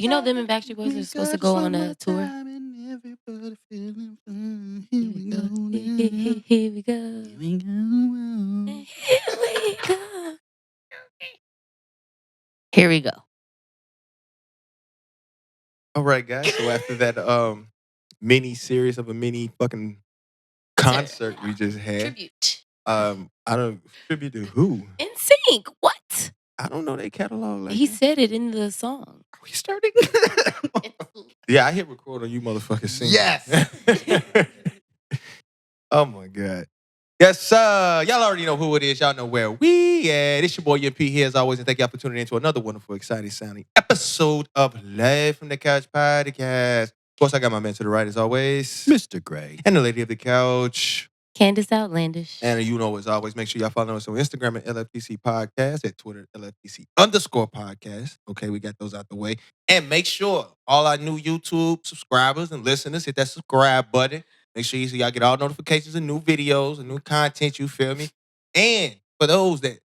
You know them and Backstreet Boys are supposed to go on a tour. Here we Here go. we go. Here we go. All right, guys. So after that mini series of a mini fucking concert we just had. Tribute. I don't tribute to who? NSYNC. What? I don't know their catalog. Like He that. said it in the song. Are we starting? Yeah, I hit record on you motherfuckers singing. Yes. Oh my God. Yes, sir. Y'all already know who it is. Y'all know where we at. It's your boy MP here as always, and thank y'all for tuning in to another wonderful, exciting sounding episode of Live from the Couch Podcast. Of course, I got my man to the right as always, Mr. Gray. and the lady of the couch. Candice Outlandish. And you know, as always, make sure y'all follow us on Instagram at LFTC Podcast, at Twitter, LFTC_podcast. Okay, we got those out the way. And make sure all our new YouTube subscribers and listeners hit that subscribe button. Make sure y'all get all notifications of new videos and new content, you feel me? And for those that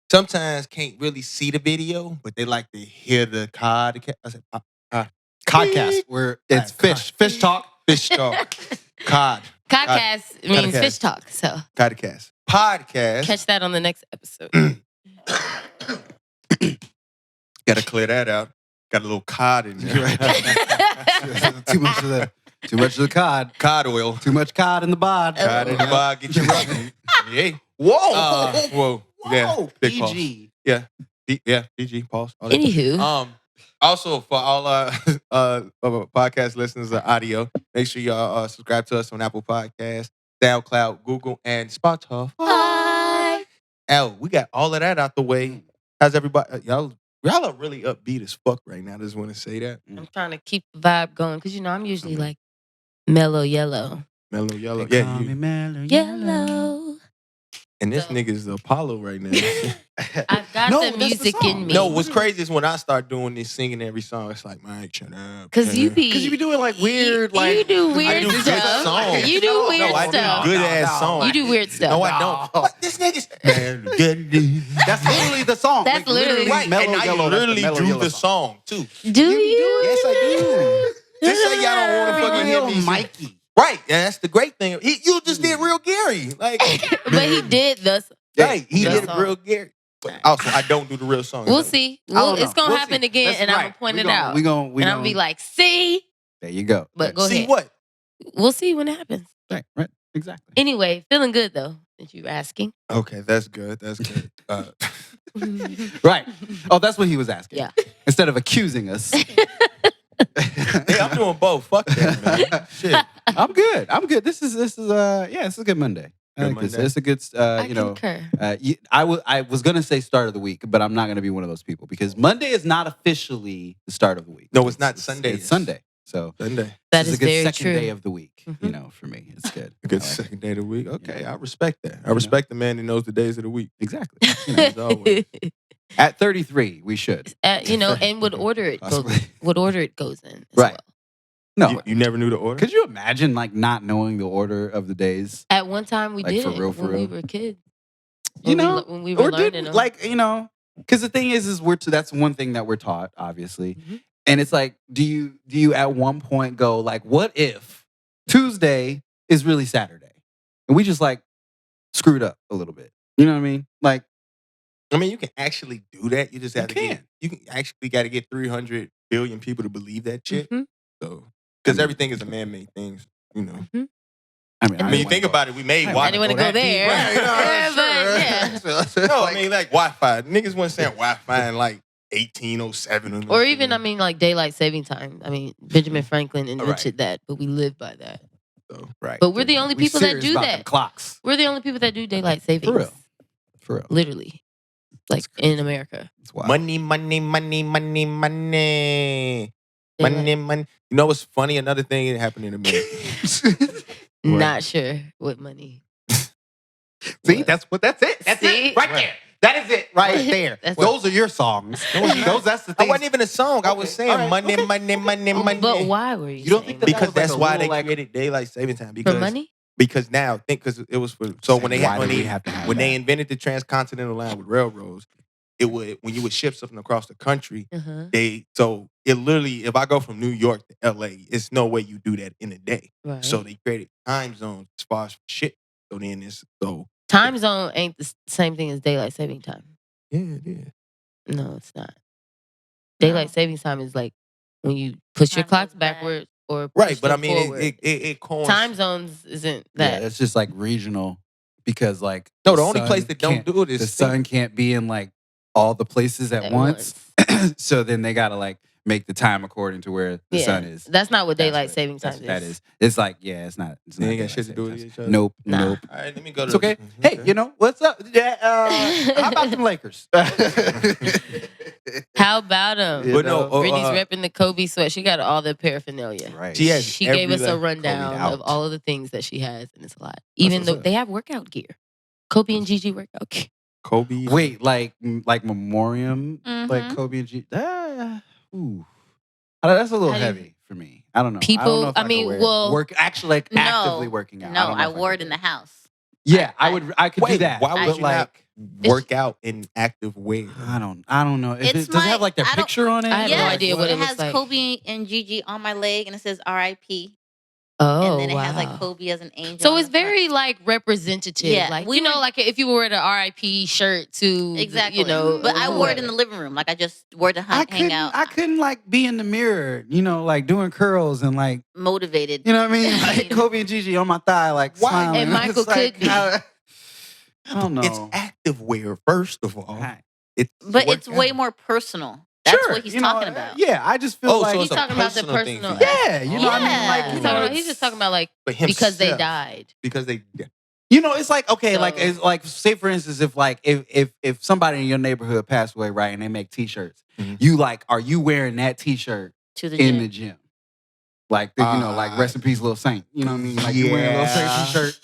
sometimes can't really see the video, but they like to hear the podcast. I said, Podcast. Where it's fish talk. Fish talk. Cod. Podcast means Codcast. fish talk. So Podcast. Podcast. catch that on the next episode. Got to clear that out. Got a little cod in there. Too much of the cod. Cod oil. Too much cod in the bod. Cod in the bog. Get you right. Yeah. Whoa. Whoa. Yeah. Whoa. Big pause. PG. Yeah. Yeah. PG. Pause. All that. Anywho, Also, for all our podcast listeners of audio, make sure y'all subscribe to us on Apple Podcasts, SoundCloud, Google, and Spotify. hi. We got all of that out the way. How's everybody? Y'all are really upbeat as fuck right now. I just want to say that. I'm trying to keep the vibe going because I'm usually like mellow yellow. Mellow yellow. They Yeah. call me mellow Yellow. And this So- nigga's the Apollo right now. I've got No, the that's the music song. in me. No, what's crazy is when I start doing this, singing every song, it's like, Mike, shut up. Because you be doing like weird, like you do I weird do good stuff. songs. You do weird No, I do stuff. good ass songs. You do weird stuff. No, I don't. What? This nigga's... That's literally the song. That's literally- Right, Mellow and Yellow. I That's the literally Mellow do Yellow the song. song, too. Do you? Yes, I do. Just say y'all don't want to fucking hear me sing. Mikey. Right, and that's the great thing. You just did real Gary. Like, But he did the. right, he The did song. real Gary. But also, I don't do the real song. We'll see. I don't It's know. gonna We'll happen see. again, That's and I'm right. gonna point We it gonna- out. We and I'm gonna gonna be like, see. there you go. But go See ahead. what? We'll see when it happens. Right, exactly. Anyway, feeling good though. Since you were asking. Okay, that's good. That's good. Right. Oh, that's what he was asking. Yeah. Instead of accusing us. Hey, I'm doing both. Fuck that, man. Shit. I'm good. This is it's a good Monday. I Good like this. Monday. It's a good I you know. concur. I was gonna say start of the week, but I'm not gonna be one of those people because Monday is not officially the start of the week. No, it's not. Sunday It's is. Sunday. So Sunday. That this is a good very second true. day of the week. Mhm. You know, for me, it's good. A good I like it. second day of the week. Okay, Yeah. I respect that. I respect the man who knows the days of the week. Exactly. You know, As always. at 33, we should. And what order it goes. Possibly. What order it goes in. As Right. Well. No, You never knew the order? could you imagine like not knowing the order of the days? At one time we Like, did for real, when we real? were kids. You know, when we were learning them. like because the thing is that's one thing that we're taught, obviously, Mhm. and it's like, do you at one point go like, what if Tuesday is really Saturday, and we just like screwed up a little bit? You know what I mean? Like, I mean, you can actually do that. You just have You to can. get, you can actually got to get 300 billion people to believe that shit. Mhm. So, because everything is a man-made thing, you know. I mean, I mean, you think about it, we made I Wi-Fi. didn't want to go there. Right, no, Yeah, but yeah. No, I mean, like Wi-Fi. Niggas weren't saying Wi-Fi in like 1807. Or even, like daylight saving time. I mean, Benjamin Franklin invented Right. that, but we live by that. So, right. But we're the only We people that serious do about that. them clocks. We're the only people that do daylight savings. For real. Literally. Like in America. It's wild. money, money, money, money, money. Daylight- Money, money. You know what's funny? Another thing that happened in America. Not sure what money. See, that's it. That's See? it right there. That is it right there. That's- Those are your songs. That's the That thing. wasn't even a song. I was Okay, saying all right, money, okay. money, money, money. But why were you You don't saying think that that? Because was like that's a why little, they like- created daylight saving time. Because For money? Because now, think because it was for so when they Why had, when do we they have to have when they that? invented the transcontinental line with railroads, it would when you would ship something across the country. Uh-huh. So it literally, if I go from New York to LA, it's no way you do that in a day. Right. So they created time zones as far as shit. So then Time zone ain't the same thing as daylight saving time. yeah, yeah. No, it's not. Daylight savings time is like when you push your Time clocks goes back. backwards or push Right, but I them mean, forward. it Time zones isn't Yeah, that. it's just like regional because like No, the only place that don't do it is the sun can't be in like all the places at once. So then they gotta like make the time according to where the sun is. That's not what That's daylight what- saving time that's is. what that is. It's like it's not. It's They not ain't got daylight shit to do saving with time. each other. Nope. Nah. Nope. All right, let me go to It's okay. Hey, you know what's up? How about them Lakers? How about them? You But no, know? Brittany's repping the Kobe sweat. She got all the paraphernalia. Right. She has She gave us a every rundown Kobe'd of out. all of the things that she has, and it's a lot. Even what's though up. they have workout gear. Kobe and Gigi workout gear. Kobe. Wait, like memoriam, like Mhm. Kobe and G. Ooh, that's a little How do you- heavy for me. I don't know. I don't People- know if I could mean, wear it. well- work actually like No. actively working out. No, don't know I if wore could it in do the house. Yeah, I- I could do Wait, that. why would but you like, not work out in active wear? I don't know. If It's does it have my- like their I don't- picture on it? I have no Yes, idea what it it looks has like. Kobe and Gigi on my leg, and it says R.I.P. Oh, and then it has like wow. Kobe as an angel. So on it's the front. very like representative. Yeah, like we you know, were- like if you wore the RIP shirt to Exactly. you know, But I wore it in whoever. the living room. Like I just wore it to I hang out. I couldn't like be in the mirror, like doing curls and like, Motivated. you know what I mean? Like Kobe and Gigi on my thigh, like Why? smiling. And Michael It's like, could be. I don't know. It's active wear, first of all. Right. But it's workout. way more personal. That's Sure, what he's you know, talking about. Yeah, I just feel Oh, like so He's it's a talking about the personal thing for personal. you. yeah, you know what I mean? Like, Yeah. you know, He's just talking about like But because they himself. died. Because they. Yeah. it's like okay, like So- it's like say for instance, if somebody in your neighborhood passed away, right, and they make T-shirts, Mhm. are you wearing that T-shirt To the in gym. the gym? Like like rest in peace, Little Saint. You know what I mean? Like you wearing a Little Saint Yeah. T-shirt.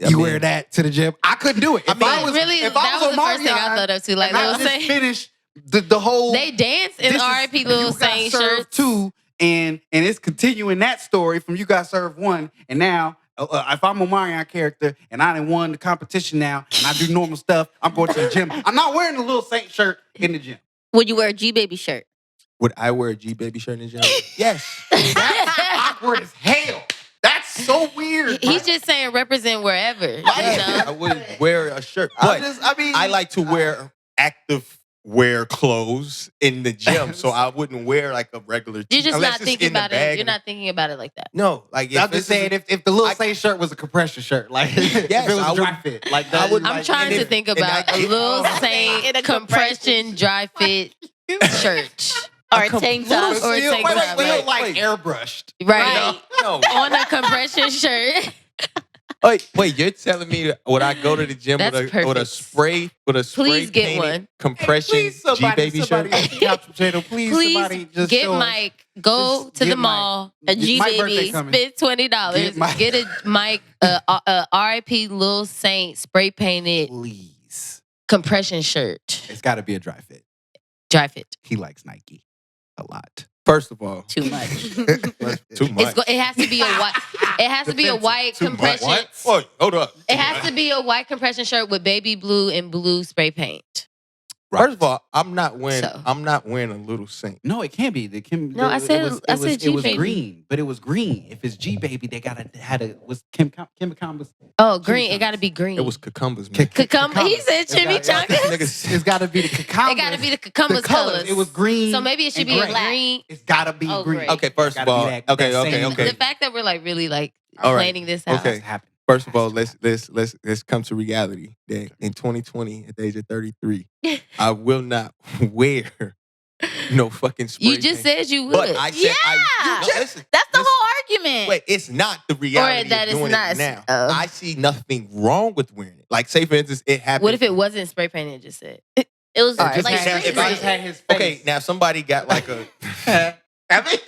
I You mean- wear that to the gym. I couldn't do it. If mean, I was really, if that I was the first thing I Omarion thought of too. Like and I Lil just Saint, finished the whole. they dance in this is- RIP Lil you got Saint served shirts. 2, and it's continuing that story from you got served 1, and now if I'm a Omarion character and I done won the competition now and I do normal stuff, I'm going to the gym. I'm not wearing a Little Saint shirt in the gym. Would you wear a G Baby shirt? Would I wear a G Baby shirt in the gym? Yes. Awkward as hell. That's so weird. He's just saying represent wherever. You I know? wouldn't wear a shirt. But I like to wear active wear clothes in the gym, so I wouldn't wear like a regular You're just unless not it's thinking in the about bag it. You're and- not thinking about it like that. No, like I'm just saying, if the Little I- Saint shirt was a compression shirt, like if Yes, it was I a dry would- fit, like I that. would- I'm like, trying and to if- think and about I a get- Lil In Saint a compression dry fit shirt. Or a tank top? Or a tank top, right. like airbrushed. Right. No. On a compression shirt. Wait, you're telling me that would I go to the gym That's with a perfect. spray Please get painted one. compression Please, G Baby shirt? Couch potato, please, somebody Please just get show us. Mike. Go Just to the get Mike. mall. A G My birthday Baby. coming. Spend $20. Get Mike. Get a Mike RIP Lil Saint spray painted Please. compression shirt. It's got to be a dry fit. Dry fit. He likes Nike a lot. First of all, Too much. too much. It has to be a white. It has to be a white Too much. compression. What? Wait, hold up. It has to be a white compression shirt with baby blue and blue spray paint. First of all, I'm not wearing So. a Little Saint. No, it can't be. No, I said it was G-Baby. green, but it was green. If it's G Baby, they was Kim was Oh, green. It got to be green. It was cucumbers, man. cucumber. He said chimichangas. Niggas- It's got to be the cucumbers. It got to be the cucumbers the colors. colors. It was green. So maybe it should and be a gray. green. It's got to be Oh, green. great. Okay, first of Gotta all, be that okay. The fact that we're like really like All right. planning this out. Okay. First of all, let's come to reality. That in 2020, at the age of 33, I will not wear no fucking spray You just paint. said you would. But I said Yeah. listen, That's the listen. whole argument. Wait, it's not the reality that of it's doing not. it now. Oh. I see nothing wrong with wearing it. Like, say for instance, it happened. What if it wasn't spray painted? It just said. It was All right, like just had- screen if I printed. just had his Okay, now somebody got like a. I mean,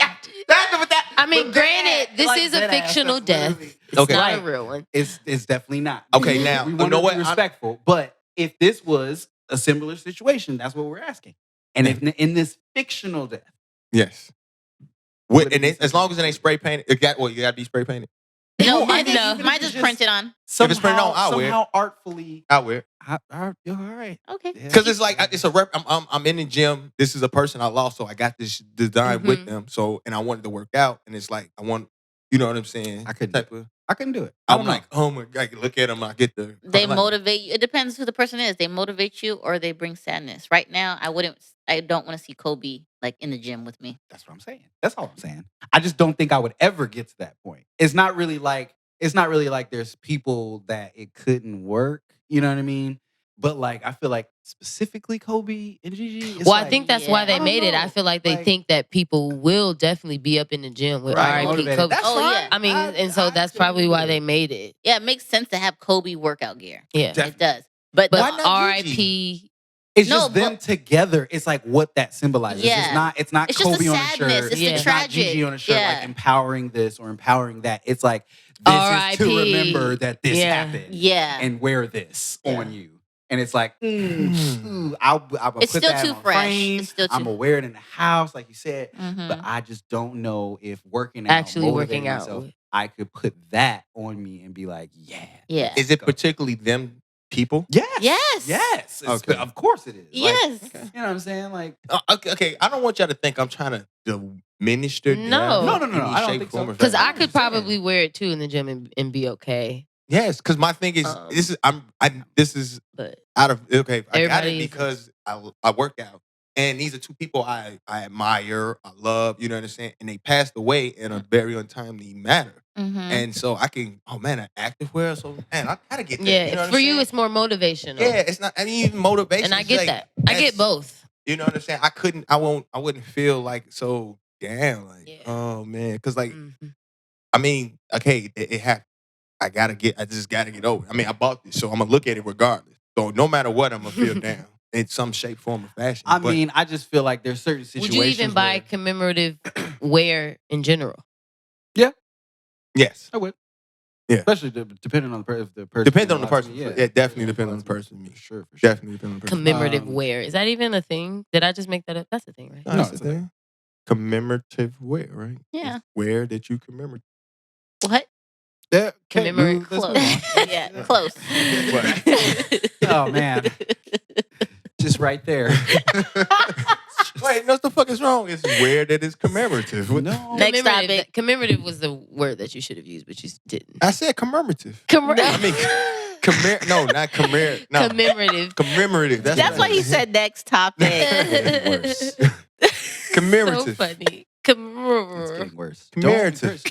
I mean, but granted, this like is a dead ass, fictional that's death. literally- It's Okay. not Right. a real one. It's definitely not. Okay, now we you want know to what? be respectful, but if this was a similar situation, that's what we're asking. And if in this fictional death, Yes. Would it And be as long as it ain't spray painted, you got to be spray painted. No, I mine think is even mine if just it's printed on. If it's printed on, I'll wear it. somehow artfully. I wear. You're all right. Okay. Yeah. Because it's like it's a rep. I'm in the gym. This is a person I lost, so I got this design with them. So and I wanted to work out, and it's like I want, you know what I'm saying? I couldn't. Type of. I couldn't do it. I I'm don't know. like, oh my god, look at them. I get the. They like, motivate you. It depends who the person is. They motivate you or they bring sadness. Right now, I don't want to see Kobe like in the gym with me. That's what I'm saying. That's all I'm saying. I just don't think I would ever get to that point. It's not really like there's people that it couldn't work. You know what I mean? But like I feel like specifically Kobe and Gigi. It's Well, I like, think that's why Yeah. they I don't made it. know. I feel like they Like- think that people will definitely be up in the gym with right, R.I.P. motivated. Kobe. That's Oh, fine. yeah. I mean, and so that's probably why they made it. Yeah, it makes sense to have Kobe workout gear. Yeah. Definitely. It does. But But Why not R.I.P. It's No, just them but- together. It's like what that symbolizes. Yeah. It's not It's just Kobe the on a sadness. shirt. It's the not tragic. Gigi on a shirt Yeah. like empowering this or empowering that. It's like this is to R.I.P.. remember that this Yeah. happened. Yeah. And wear this Yeah. on you. And it's like, I'll It's put still that too on fresh. frame. It's still I'm too- gonna wear it in the house, like you said. Mhm. But I just don't know if working out, Actually motivating working out myself, with- I could put that on me and be like, yeah. Yeah. Is it go. particularly them people? Yes. Yes. Yes. Okay. Of course it is. Like, Yes. you know what I'm saying? Like, Okay. I don't want y'all to think I'm trying to diminish their No. No, any I don't shape, think form, so. or Because fashion. I could probably wear it too in the gym and be okay. Yes, because my thing is this is But out of okay. I got Everybody it is- because I work out, and these are two people I admire, I love. You know what I'm saying? And they passed away in a very untimely manner, Mhm. and so I can. Oh man, an active wear. So man, I gotta get that. yeah, you know what for I'm you, saying? it's more motivational. Yeah, it's not. I mean, even motivation. and I it's get like, that. I get that's- both. You know what I'm saying? I couldn't. I wouldn't feel like so. Damn. Like Yeah. oh man, because like Mhm. I mean, okay, it happened. I just gotta get over it. I mean, I bought this, so I'm gonna look at it regardless. So no matter what, I'm gonna feel down in some shape, form, or fashion. I But mean, I just feel like there's certain situations. Would you even buy where- commemorative wear in general? yes, I would. Yeah. Especially depending on if the person. depends on the allows person. me, Yeah, definitely depends on the person. For sure. For sure. Definitely depends on the person. Commemorative Um, wear. Is that even a thing? Did I just make that up? That's a thing, right? No, that's the thing. Commemorative wear, right? Yeah. It's wear that you commemorate. What? Yeah, Commemorate let's move Close. on. Yeah, close. Oh man, just right there. Wait, no, what the fuck is wrong? It's wear that is commemorative. What the- No. Next Commemorative, topic. Commemorative was the word that you should have used, but you didn't. I said commemorative. Commemorative. I mean, no, not commemorate. No, Commemorative. commemorative. That's why he said next topic. Worse. So Commemorative. funny. It's Commemorative. getting worse. Commemorative.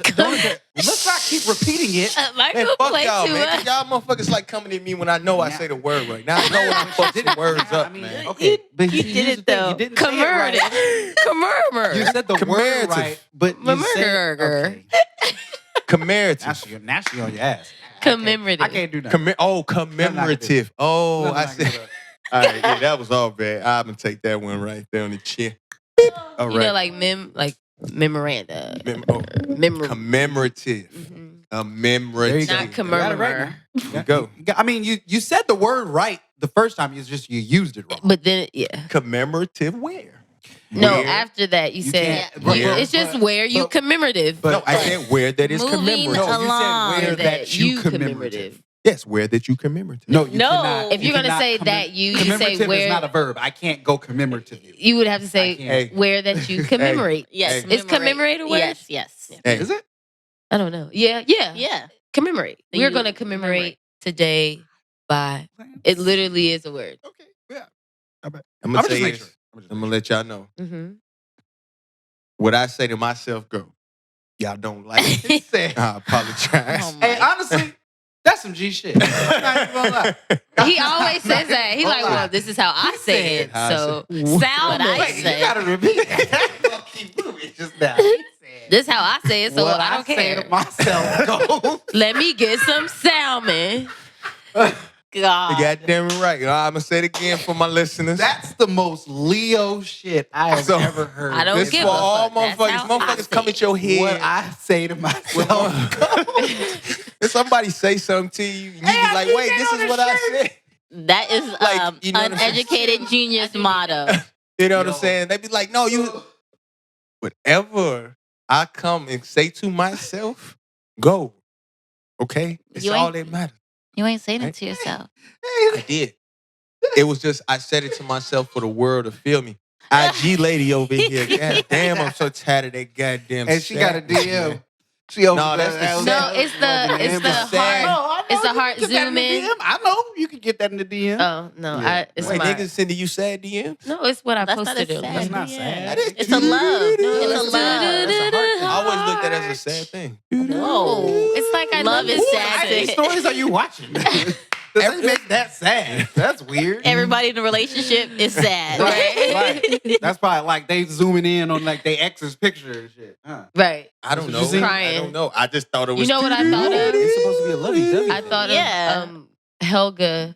Let's not keep repeating it. Michael Man, fuck played y'all, too man. much. 'Cause y'all motherfuckers like coming at me when I know I say the word right. Now I know when I fuck some words up, man. Okay, but you here's did the it, thing, though. You didn't say it right. Commemorative. You said the word Commemorative. right, but you said Commemorative. okay. Commemorative. Now she on your ass. Commemorative. I can't do that. Commemorative. Oh, I'm I not gonna do said. it. All right, yeah, that was all bad. I'm gonna take that one right there on the chin. All right. You know, like memoranda. Commemorative. Mhm. Commemorative. There Not you go. You got it right commemorate. now. You go. I mean, you said the word right the first time. It's just you used it wrong. But then, yeah. Commemorative wear. No, Wear. after that, you said can't- it's just where you commemorative. No, I said wear that is Moving commemorative. No, you along. said where that that you you commemorative. Yes, wear that you commemorative. No, you No. cannot. If you're gonna cannot say that you say commemorative where- is not a verb. I can't go commemorative. You would have to I say can't. where that you commemorate. Yes. Hey. Is commemorate a word? Yes, yes. Hey. Is it? I don't know. Yeah. Yeah. Commemorate. So We're you going to commemorate commemorate. today by. It literally is a word. Okay. Yeah. I'm I'm gonna just say make this. sure. I'm gonna let y'all know. Mm-hmm. What I say to myself, go. Y'all don't like it. Say- I apologize. Oh my Hey, honestly, that's some G shit. I'm not even gonna lie. He always says that. He's like, Hold on. well, this is how I say it. How I So, say What sound I it. You say. gotta repeat that. I'm gonna keep moving just now. This is how I say it, so What I don't say care. to myself, go. Let me get some salmon. God. You goddamn right. I'm gonna say it again for my listeners. That's the most Leo shit I have So, ever heard. I don't this give for a all fuck. That's motherfuckers. how I Motherfuckers say come it. at your head. What I say to myself. If somebody say something to you, and you be like, wait, this is what I said. That is Like, you know what I'm saying? uneducated genius motto. You know what Yo. I'm saying? They be like, no, you. Whatever I come and say to myself, go. Okay? It's You all ain't- that matters. You ain't saying Right. it to yourself. I did. It was just, I said it to myself for the world to feel me. IG lady over here. God damn, I'm so tired of that goddamn And she got a sadness, DM. man. She over No, that's the there. No, it's the sad. heart. It's the heart zoom in. I know you can get that in the DM. Oh no, Yeah. it's Wait, my. niggas sending you sad DMs? No, it's what I That's not a posted. sad That's not DM. sad. That is- It's a love. No, It's a it's love. That's a heart thing. I always looked at it as a sad thing. No, it's like I Love love is this sad. How many stories are you watching? Does that make that sad? That's weird. Everybody in the relationship is sad. Right. That's probably like they zooming in on like they ex's picture and shit. Huh. Right. I don't That's know. what you see? I don't know. I just thought it was. You know what I thought of? It's supposed to be a lovey-dovey. I thought Yeah. of Helga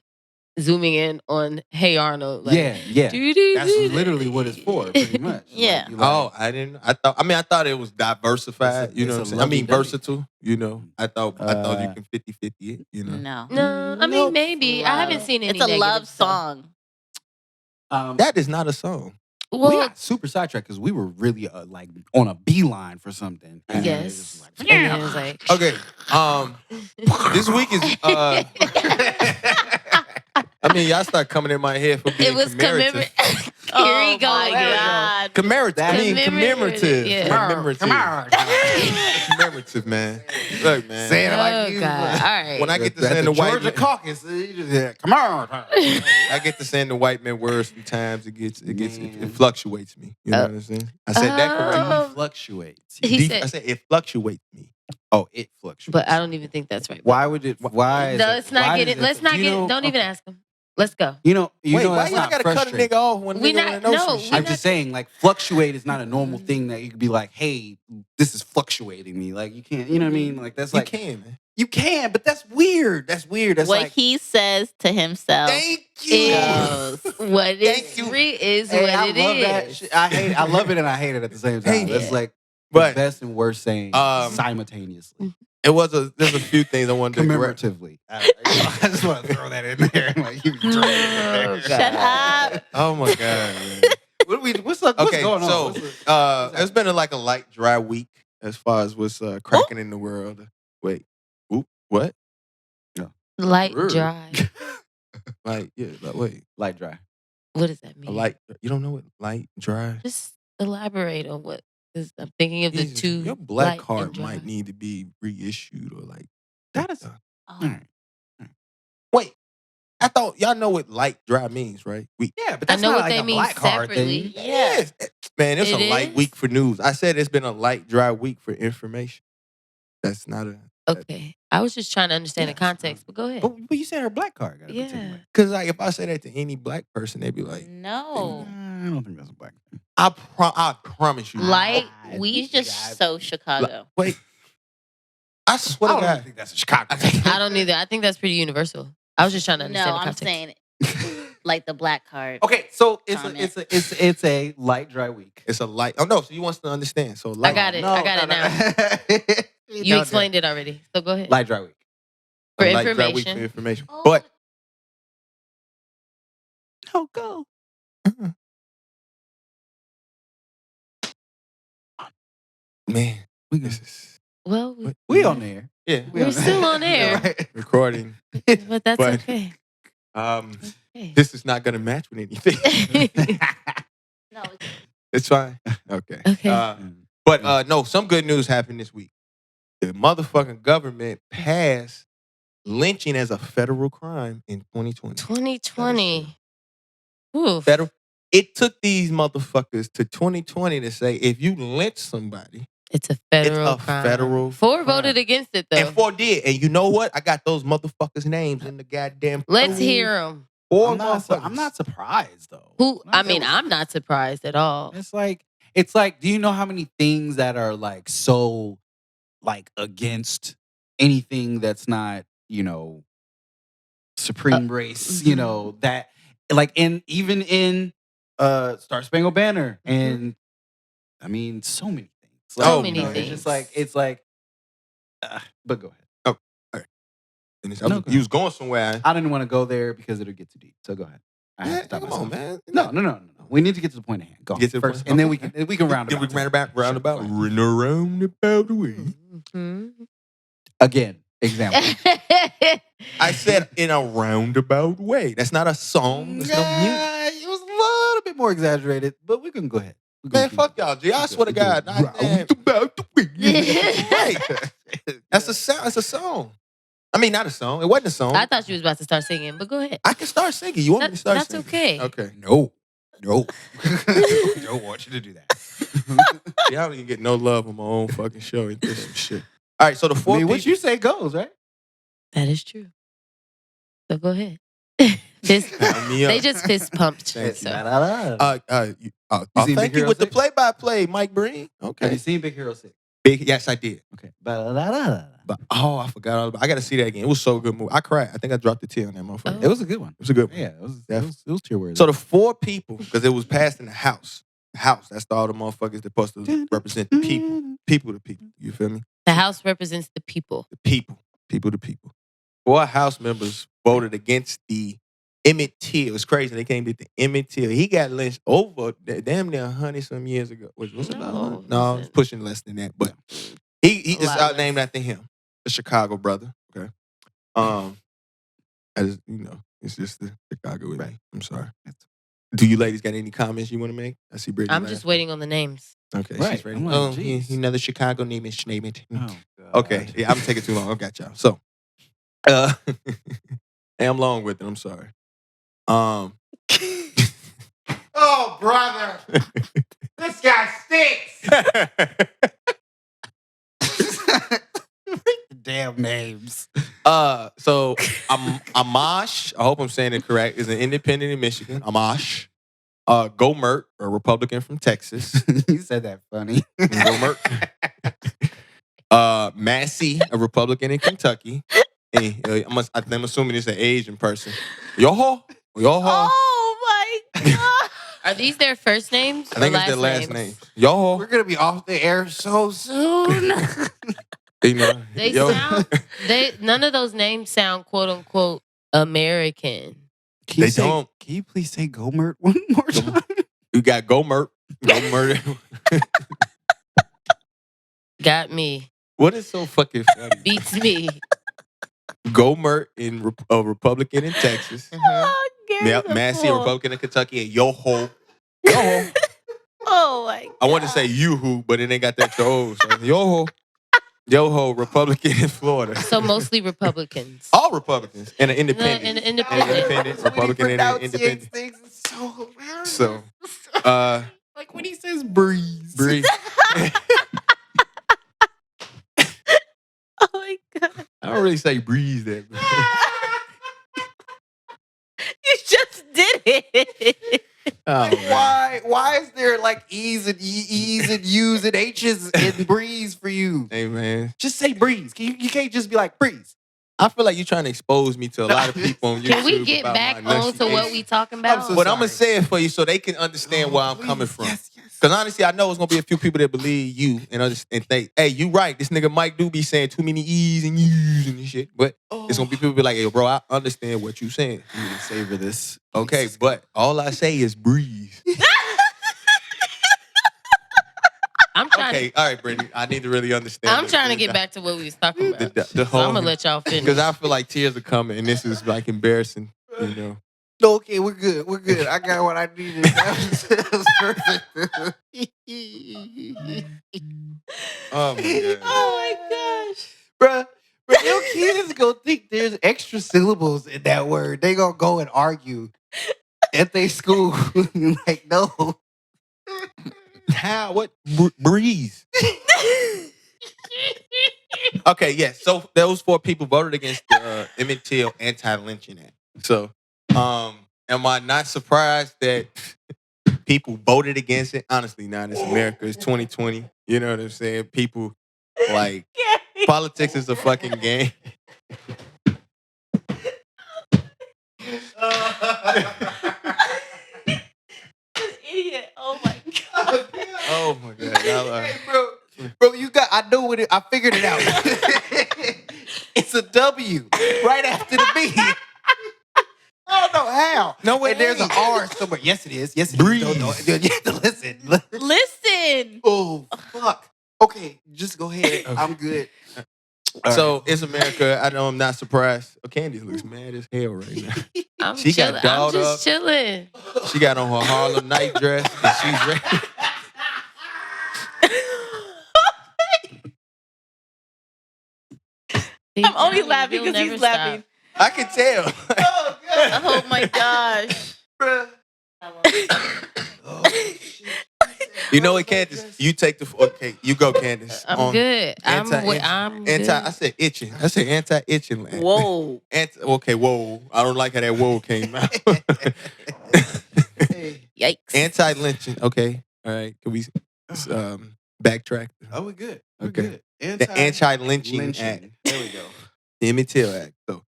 zooming in on Hey Arnold. Like, yeah. doo-doo-doo. That's literally what it's for, pretty much. Yeah. you Oh, I didn't. I thought it was diversified. It's a- You know what I'm it's a saying? I mean, lovey-dovey. versatile. You know, I thought you can 50-50 it. You know, No. No, I mean maybe. I haven't seen any. It's a negative love stuff. song. that is not a song. we Well, got super sidetracked because we were really like on a beeline for something. And yes. it was like, And then it was like, Okay. This week is. I mean, y'all start coming in my head for being it was commemorative. Here we go my again. God. Commemorative. I mean, Commemorative, commemorative. yeah. Commemorative. Commemorative, man. Look, man. Say it like Oh you. God! All right. When I get to At saying the the white Georgia man, caucus, you just hear, come on. I get to saying the white man words sometimes. It fluctuates me. You know what I'm saying? I said that correctly. Um, Fluctuates. He I said, said it fluctuates me. Oh, it fluctuates. but I don't even think that's right. Why would it? Why? Is Let's it, not why get does it. Let's not you get know- it. Don't even okay. ask him. Let's go. You know Wait, why that's y'all not gotta cut a frustrating. nigga off when a We nigga not- wanna know no, some we shit? I'm not- just saying, like, fluctuate is not a normal thing that you could be like, hey, this is fluctuating me. Like, you can't, you know what I mean? Like, that's You like, can, man. you can, but that's weird. That's weird. That's What like, he says to himself. Thank you. Is what Thank you. is hey, what I it love is. that shit. I love it and I hate it at the same time. Hey, That's yeah. like But the best and worst saying simultaneously. there's a few things I wanted to correct. Commemoratively. I just want to throw that in there. Like, you throw it in there. Shut up. Oh my god, man. What's going on? So What's up? it's been a light, dry week as far as what's cracking in the world. Wait, what? Light Brr. dry. Like, yeah, but wait, Light dry. What does that a mean? light. You don't know what light, dry? Just elaborate on what. Because I'm thinking of the Jesus, two. your black light and card dry. might need to be reissued or like. That is- Oh. All right. Wait, I thought y'all know what light, dry means, right? Yeah, but I that's know not what like they a mean black card separately. thing. Yeah. Man, it's It a light is? week for news. I said it's been a light, dry week for information. That's not a. Okay. I was just trying to understand Yeah, the context, but go ahead. But you said her black card. Got Yeah. Because like if I say that to any black person, they'd be like, No. I don't think that's a black thing. I promise you. Light I week. He's just so Chicago. Wait. I swear to I don't God. think that's a Chicago thing. I don't either. I think that's pretty universal. I was just trying to No, understand the I'm context. saying like the black card. Okay, so Comment. it's a light dry week. It's a light. Oh no, so you wants to understand. So light. got it. I got it now. You explained it already. So go ahead. Light dry week. For a light, dry week information. for information. Oh. But Oh, go. man, We this is Well, We on there. yeah. We're still on air. Right. recording. but that's But- okay. Okay. This is not gonna match with anything. No, it's It's fine. Okay. Okay. But no, some good news happened this week. The motherfucking government passed lynching as a federal crime in 2020. 2020. Oof. Federal. It took these motherfuckers to 2020 to say if you lynch somebody, It's a federal it's a crime. federal Four crime. voted against it though. And 4 did. And you know what? I got those motherfuckers' names in the goddamn. Let's phone. hear them. 4 I'm motherfuckers. not surprised though. Who? Not I that mean, was- I'm not surprised at all. It's like, do you know how many things that are like so like against anything that's not, supreme race, that like even in Star Spangled Banner and I mean so many things. So Like, many It's just things. but go ahead. And it's- No, go you was going somewhere. I didn't want to go there because it'll get too deep. So go ahead. I have to stop come myself. on, man. No. We need to get to the point at hand. Go on. Get to the first, point. and then Okay. we can round Then we about. round about, Sure. run around about the way. Mhm. Again, Example. I said in a roundabout way. That's not a song. That's no music. Yeah, it was a little bit more exaggerated, but we can go ahead. Man, fuck y'all, G. I swear to God. Roundabout the way. Right. That's a sound. It's a song. I mean, not a song. It wasn't a song. I thought you was about to start singing, but go ahead. I can start singing. You want me to start That's singing? okay. Okay. No. Don't want you to do that. Yeah, I don't even get no love on my own fucking show. It's just some shit. All right, so the four What people. you say goes, right? That is true. So go ahead. Fist, Count me up. they just fist pumped. Thank So. seen Thank Big you Hero with the 6? play-by-play, Mike Breen. Have Okay. you seen Big Hero 6? Yes, I did. Okay. But I forgot all about. I got to see that again. It was so good movie. I cried. I think I dropped a tear on that motherfucker. It was a good one. It was a good one. Yeah, it was tear-worthy. So the four people, because it was passed in the house. The house. That's all the motherfuckers that supposed to represent the people. People to people. You feel me? The House represents the people. The people. People to people. 4 House members voted against the Emmett Till. It's crazy. They came to the Emmett Till. He got lynched over damn near 100-some years ago. Was it about 100? No, it's pushing less than that. But he is named after him. The Chicago brother. Okay. As you know, it's just the Chicago with me. I'm sorry. Do you ladies got any comments you want to make? I see Brittany. I'm just waiting on the names. Okay, Right. she's ready. I'm like, geez. Another Chicago name is Schneebit. Oh, God. Okay, yeah, I'm taking too long. I got y'all. So, hey, I'm long with it. I'm sorry. Oh, brother. This guy stinks. The damn names. So Amash, I hope I'm saying it correct, is an independent in Michigan. Amash. Gomert, a Republican from Texas. You said that funny. Gomert. Massey, a Republican in Kentucky. Hey, I'm assuming it's an Asian person. Yoho. Oh my god! Are these their first names? I think or it's their last names? name. Yoho. We're gonna be off the air so soon. You know, They sound. None of those names sound quote unquote American. They don't. Can you please say Gomert one more time? You got Gomert. Gomert. Got me. What is so fucking funny? Beats me. Gomert in a Republican in Texas. Oh, Gary's a Massey, a fool. Republican in Kentucky, and Yoho. Oh my god! I wanted to say Yoo-hoo, but it ain't got that O. So Yoho, Republican in Florida. So mostly Republicans. All Republicans and an independent. And an independent. Independent, Republican and an independent. Things is so hilarious. So, like when he says breeze. Bree. Oh my god! I don't really say breeze that. You just did it. Oh, man. Why is there like E's and E's and U's and H's and breeze for you? Hey, man. Just say breeze. You can't just be like breeze. I feel like you're trying to expose me to a lot of people on YouTube. Can we get about back my on to what we talking about? so But I'm going to sorry. say it for you so they can understand where I'm coming from. Yes. Because honestly, I know it's going to be a few people that believe you and think, hey, you right. This nigga Mike do be saying too many E's and U's and shit. But it's going to be people be like, hey, bro, I understand what you saying. You need to savor this. Okay, but all I say is breeze. I'm trying. Okay, all right, Brittany. I need to really understand. I'm trying to get back to what we was talking about. the So whole. I'm gonna let y'all finish. Because I feel like tears are coming, and this is like embarrassing. You know. Okay, we're good. We're good. I got what I needed. That was perfect. Oh my god. Oh my gosh! Bruh, your kids gonna think there's extra syllables in that word. They gonna go and argue at their school. Like, no. How? What? Breeze. Okay, yes. So those 4 people voted against the Emmett Till anti-lynching act. So, am I not surprised that people voted against it? Honestly, not. It's America. It's 2020. You know what I'm saying? People like politics is a fucking game. This idiot! Oh my god! Oh my god. Hey, bro, I know what I figured it out. It's a W right after the B. I don't know how. No way. And there's an R somewhere. Yes, it is. Yes, it Breeze. is. No, you have to listen. Listen. Oh, fuck. Okay, just go ahead. Okay. I'm good. So it's America. I know I'm not surprised. Oh, Candice looks mad as hell right now. I'm She got chilling. I'm dolled just up. chilling. She got on her Harlem night dress and she's ready. I'm only He'll laughing because never he's stop. laughing. I can tell. Oh my gosh. You know what, Candice? You take the okay. You go, Candice. I'm good. I'm Anti. good. I said itching. I said anti-itching. Whoa. Okay, whoa. I don't like how that whoa came out. Yikes. Anti-lynching. Okay. All right. Can we backtrack? Oh, we're good. We're Okay. good. The Anti-Lynching Act. There we go. The Emmett Till Act. So,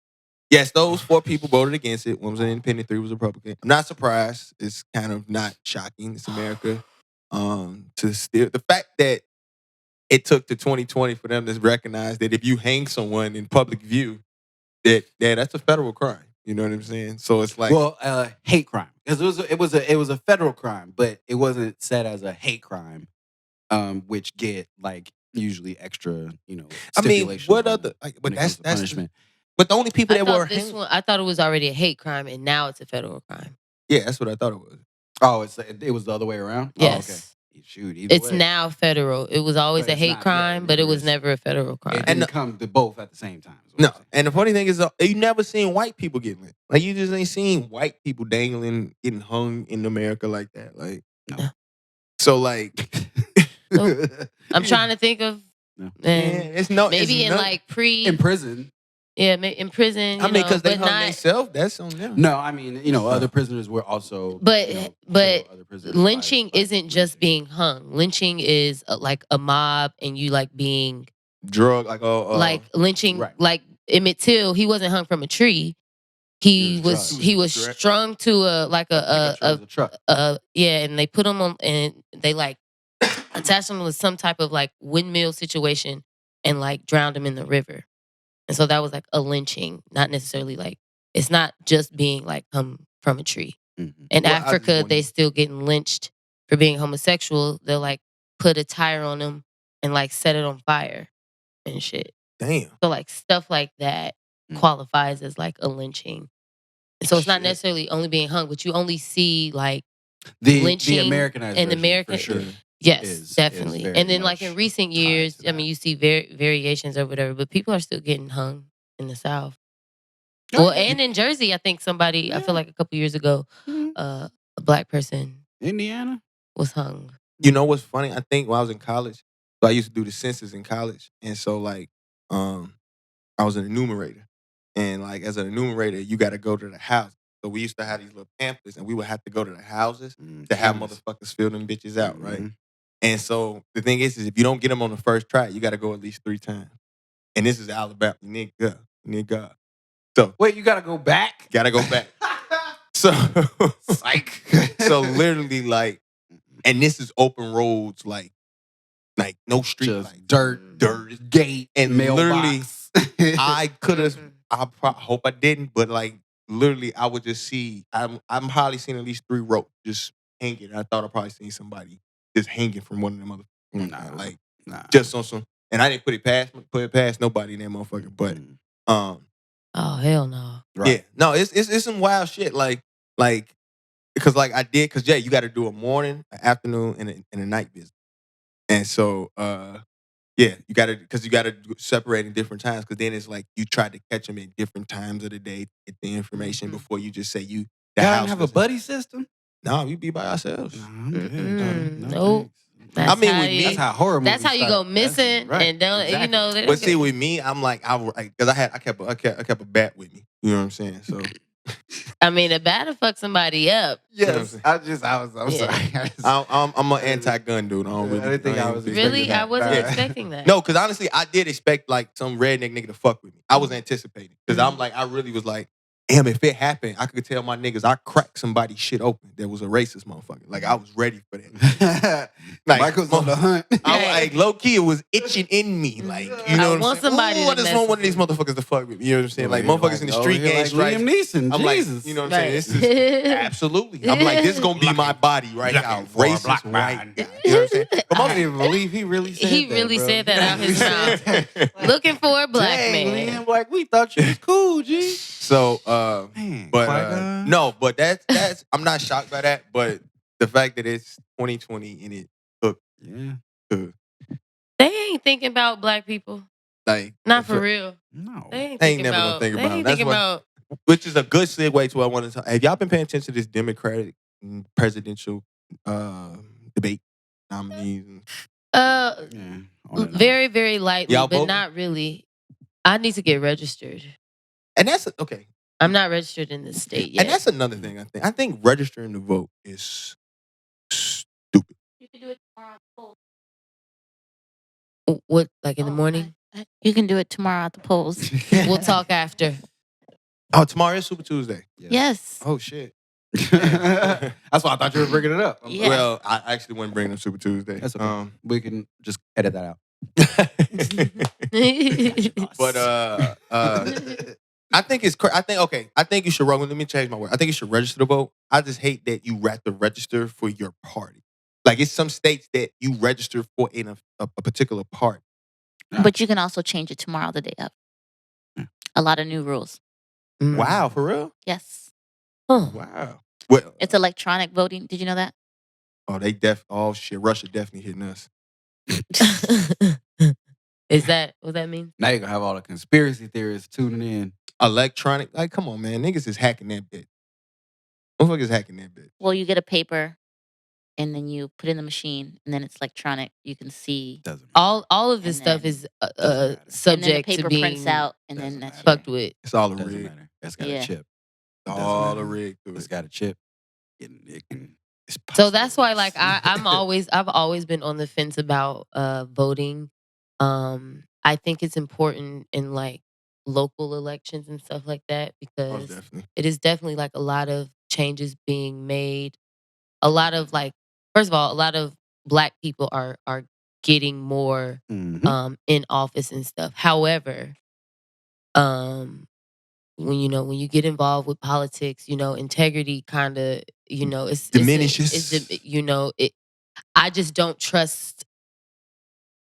yes, those 4 people voted against it. 1 was an independent, 3 was Republican. I'm not surprised. It's kind of not shocking. It's America. To still the fact that it took to 2020 for them to recognize that if you hang someone in public view, that's a federal crime. You know what I'm saying? So it's like, Well, hate crime, because it was a federal crime, but it wasn't set as a hate crime, which get like usually extra, I mean, stipulations what on other? Like, but when it comes that's to punishment. But the only people I that were thought I thought it was already a hate crime, and now it's a federal crime. yeah, that's what I thought it was. Oh, it was the other way around. Yes. Oh, okay. Shoot, either It's way. now federal. It was always But a it's hate not- yeah, crime, but it was it's- never a federal crime. It didn't come to both at the same time. is what No, I'm saying. and the funny thing is, you never seen white people get lit. Like you just ain't seen white people getting hung in America like that. Like, No. So like, I'm trying to think of No. it's no maybe it's in no- like pre in prison. in prison. I mean, because they but hung not. themselves. That's on them. No, I mean, other prisoners were also. But- but other prisoners Lynching by isn't just lynching. being hung. Lynching is like a mob, and you like being Drug like like lynching. right. Like Emmett Till, he wasn't hung from a tree. He was drugged. strung to a truck. yeah, and they put him on, and they like attached him with some type of like windmill situation, and like drowned him in the river. And so that was like a lynching, not necessarily like it's not just being like come from a tree. Mhm. In Well, I just Africa, wonder- they still getting lynched for being homosexual. They'll like put a tire on them and like set it on fire and shit. damn. So like stuff like that Mm. qualifies as like a lynching. And so it's not Shit. necessarily only being hung, but you only see like The lynching Americanized and version, American- for sure. yes, is definitely. very And then like much in recent tied years, to I mean, that. you see variations or whatever, but people are still getting hung in the South. Oh, Well, yeah. and in Jersey, I think somebody, I Yeah. feel like a couple years ago, Mhm. a black person Indiana. was hung. You know what's funny? I think when I was in college, so I used to do the census in college, and so like, I was an enumerator, and like as an enumerator, you got to go to the house. So we used to have these little pamphlets, and we would have to go to the houses to have motherfuckers fill them bitches out, right? Mhm. And so the thing is if you don't get them on the first try, you got to go at least 3 times. And this is Alabama, nigga. So Wait, you gotta go back? gotta go back. So, Psych. so literally like, and this is open roads, like no street Just lights. dirt, gate, And mailbox. I could have. I hope I didn't, but like literally, I would just see. I'm probably seen at least 3 ropes just hanging. I thought I probably seen somebody just hanging from one of them motherfuckers. Nah. Like Nah. just on some. And I didn't put it past nobody in that motherfucker. But Oh, hell no. Right. yeah, no, it's some wild shit. Like because like I did because you got to do a morning, an afternoon, and a night visit. And so yeah, you got to separate in different times because then it's like you try to catch them at different times of the day, get the information before you just say you. The Y'all house didn't have a doesn't- buddy system? No, we be by ourselves. Nah, I'm good. No Nope. thanks. That's I mean, how with me- That's how horror movies That's how you start. go That's- missing right, and don't exactly. you know. they But don't see, get- with me, I'm like because I kept a bat with me. You know what I'm saying? So I mean, a bad to fuck somebody up. Yes, I'm Yeah. sorry. I'm an anti-gun dude. I don't really. I didn't think I was ain't- Really, that. I wasn't Nah. expecting that. No, because honestly, I did expect like some redneck nigga to fuck with me. I was anticipating because I'm like, I really was like, damn, if it happened, I could tell my niggas I cracked somebody's shit open that was a racist motherfucker. Like, I was ready for that. Like, Michael's on the hunt. I was like, low key, it was itching in me. Like, you know I what I'm want saying? somebody Ooh, to I just mess want one with of these motherfuckers to fuck with me. You know what I'm saying? Like, Like, motherfuckers in the over street here gang like stripes. Liam Neeson. I'm Jesus. like, you know what I'm saying? Right. This is absolutely. I'm like, this is gonna be my body right now. Looking for a Racist black white man. guy. You know what I'm saying? But I didn't even believe he really said He that. really bro. said that out his mouth. Looking for a black Dang, man. Liam, like, we thought you was cool, G. So, Man, but no, but that's I'm not shocked by that. But the fact that it's 2020 and it took yeah. They ain't thinking about black people. like Not for real. No. They ain't They ain't thinking never gonna about. think They about it. ain't That's thinking why- about. which is a good segue to what I want to talk. Have y'all been paying attention to this Democratic presidential debate nominees? Yeah. On and on. Very, very lightly, Y'all but voting? not really. I need to get registered. And that's okay. I'm not registered in the state yet. And that's another thing. I think registering to vote is stupid. You can do it tomorrow. What, like in the morning? You can do it tomorrow at the polls. We'll talk after. Oh, tomorrow is Super Tuesday. Yes. Oh shit. That's why I thought you were bringing it up. I'm Yeah. Well, I actually wasn't bringing up Super Tuesday. That's okay. We can just edit that out. But I think it's. I think okay. I think you should. Let me change my word. I think you should register to vote. I just hate that you have to register for your party. Like, it's some states that you register for in a particular party. But you can also change it tomorrow, the day of. A lot of new rules. Mm. Wow, for real? Yes. Huh. Wow. Well, It's electronic voting. Did you know that? oh, oh shit, Russia definitely hitting us. Is that what that means? Now you're going to have all the conspiracy theorists tuning in. Electronic, like, come on, man, niggas is hacking that bitch. Motherfuckers hacking that bitch. Well, you get a paper and then you put it in the machine and then it's electronic. You can see. Doesn't matter. All of this And stuff then- is Doesn't matter. And then the subject to paper being prints out and then Doesn't that's matter. fucked with. It's all a Doesn't rig. matter. It's got Yeah. a chip. Doesn't All a matter. rig to It's it. got a chip. It's So that's why, possible. like, I've always been on the fence about voting. I think it's important in like local elections and stuff like that Most because definitely. it is definitely like a lot of changes being made. A lot of like, first of all, a lot of black people are getting more Mhm. in office and stuff. However, when you get involved with politics, integrity kind of, it's Diminishes. I just don't trust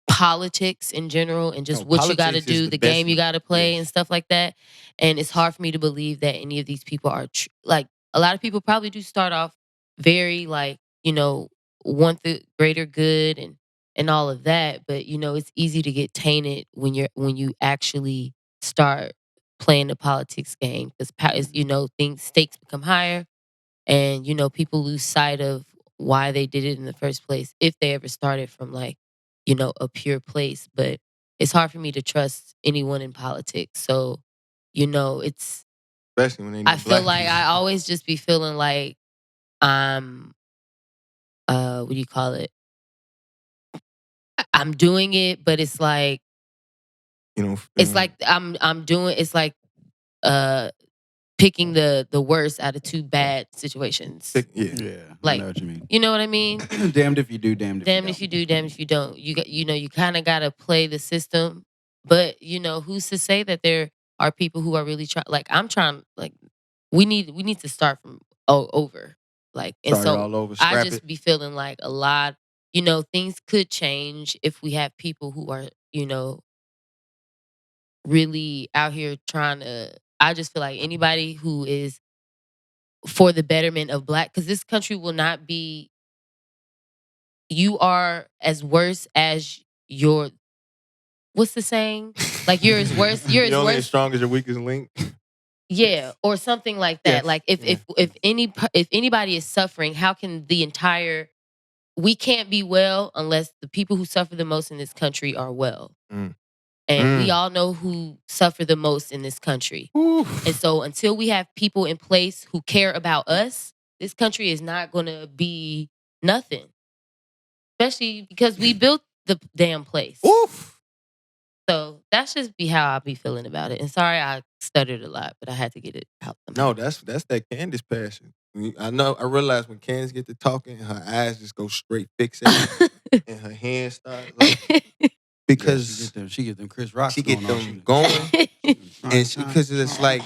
politics in general and just No, what you got to politics is do, the the best game you got to play yes. and stuff like that. And it's hard for me to believe that any of these people are like, a lot of people probably do start off very like, want the greater good and all of that, but it's easy to get tainted when you actually start playing the politics game because things stakes become higher and people lose sight of why they did it in the first place if they ever started from like a pure place. But it's hard for me to trust anyone in politics, so it's Especially when they I feel like I always just be feeling like I'm what do you call it, I'm doing it, but it's like it's like I'm doing it's like picking the worst out of two bad situations. Yeah. Yeah. Like, I know what you mean. You know what I mean? Damned if you do, damned Damned if you do, damned if you don't. You kind of got to play the system, but who's to say that there are people who are really trying? Like I'm trying. Like we need to start from over. Like and Start it so all over. I Scrap just it. be feeling like a lot. Things could change if we have people who are really out here trying to. I just feel like anybody who is for the betterment of black, because this country will not be. You are as worse as your. What's the saying? Like you're as worse. You're as only worse. as strong as your weakest link. Yeah, or something like that. Yes, Like if anybody is suffering, how can the entire we can't be well unless the people who suffer the most in this country are well. Mm. And we all know who suffer the most in this country. Oof. And so until we have people in place who care about us, this country is not going to be nothing. Especially because we built the damn place. Oof. So that's just be how I be feeling about it. And sorry I stuttered a lot, but I had to get it out. No, that's that Candice passion. I realize when Candice get to talking, her eyes just go straight fixated and her hands start like because she get them Chris Rocks she get going on. them going. And because it's like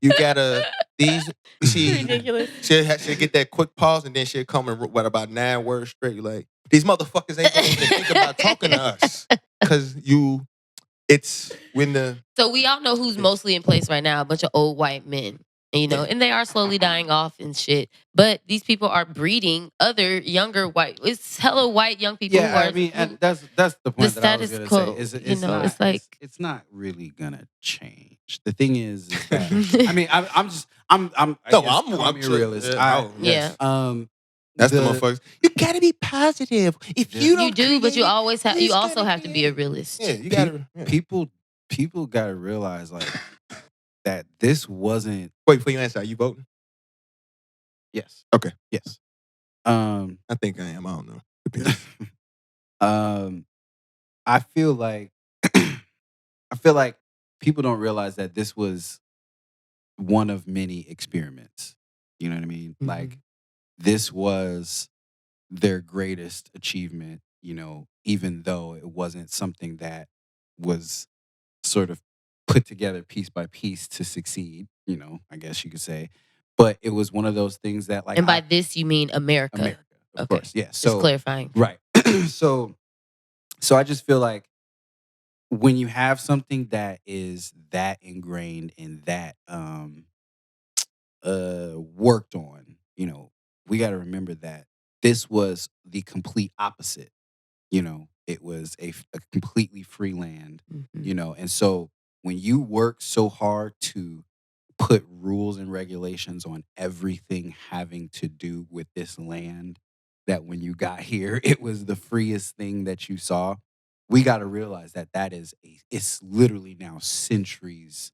you gotta these Ridiculous. she'll get that quick pause and then she'll come and what about 9 words straight. You like these motherfuckers ain't gonna even think about talking to us because it's when the So we all know who's mostly in place right now, a bunch of old white men. And, and they are slowly dying off and shit. But these people are breeding other younger white. It's hella white young people. Yeah, who are, I mean, that's the point that I was status gonna quo, say. Is it's like it's not really gonna change. The thing is that I mean, I'm a realist. That's the motherfuckers. You gotta be positive. If you don't, you do, but you always have. You also gotta have to be a realist. Yeah, you gotta. People gotta realize like that this wasn't. Wait, before you answer, are you voting? Yes. Okay. Yes. I think I am. I don't know. I feel like people don't realize that this was one of many experiments. You know what I mean? Mhm. Like this was their greatest achievement, even though it wasn't something that was sort of put together piece by piece to succeed, I guess you could say. But it was one of those things that like And by this you mean America. America, of Okay. course. Yeah. Just So clarifying. right. So I just feel like when you have something that is that ingrained and that worked on, we got to remember that this was the complete opposite. It was a completely free land, Mhm. and so when you work so hard to put rules and regulations on everything having to do with this land, that when you got here, it was the freest thing that you saw. We got to realize that it's literally now centuries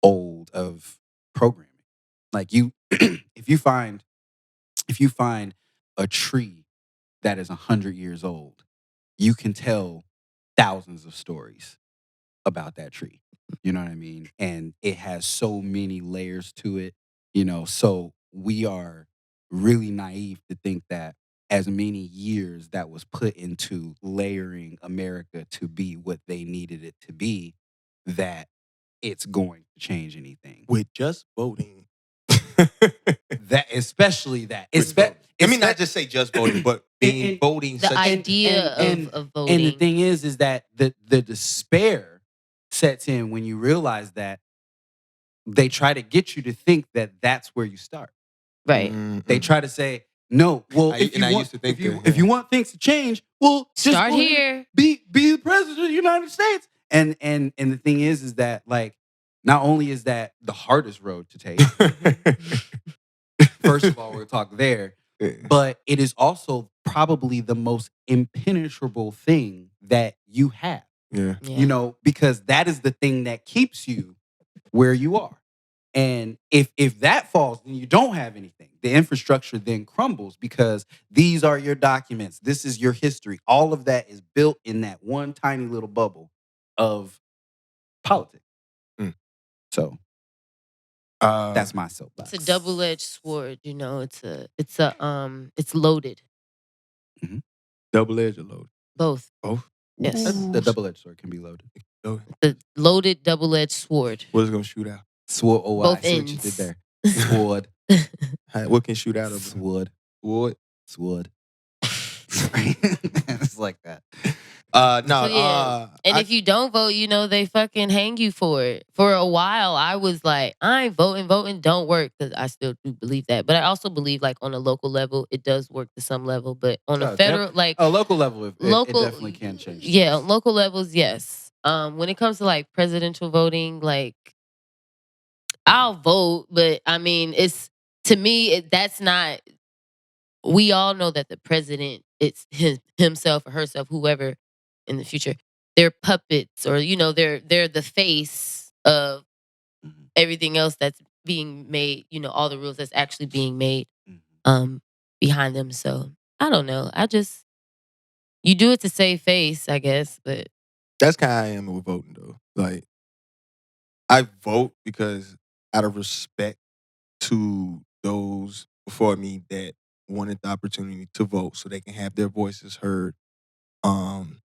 old of programming. Like if you find a tree that is 100 years old, you can tell thousands of stories about that tree. You know what I mean? And it has so many layers to it, so we are really naive to think that as many years that was put into layering America to be what they needed it to be, that it's going to change anything. With just voting. That especially that. Let me not just say just voting, but voting. The idea of voting. And the thing is that the despair sets in when you realize that they try to get you to think that that's where you start. Right. Mm-hmm. They try to say, no, well, if you want things to change, well, just start here. Be the president of the United States. And the thing is that like, not only is that the hardest road to take, first of all, we'll talk there, but it is also probably the most impenetrable thing that you have. Yeah. Because that is the thing that keeps you where you are. And if that falls, then you don't have anything. The infrastructure then crumbles because these are your documents. This is your history. All of that is built in that one tiny little bubble of politics. So that's my soapbox. It's a double-edged sword, it's loaded. Mm-hmm. Double-edged or loaded? Both. Both? Yes. The double-edged sword can be loaded. The loaded double-edged sword. What is it gonna shoot out? Sword. Oh, both I see ends. what you did there. Sword. What can shoot out of it? Sword. Wood. Sword. It's like that. And if you don't vote, they fucking hang you for it. For a while, I was like, I ain't voting don't work, because I still do believe that. But I also believe like on a local level, it does work to some level. But on a federal, local level, it definitely can change. Yeah, on local levels, yes. When it comes to like presidential voting, like I'll vote, but I mean, it's to me, that's not. We all know that the president, it's himself or herself, whoever in the future, they're puppets, or they're the face of everything else that's being made. All the rules that's actually being made behind them. So I don't know. You do it to save face, I guess, but That's kind of how I am with voting, though. Like, I vote because out of respect to those before me that wanted the opportunity to vote so they can have their voices heard um,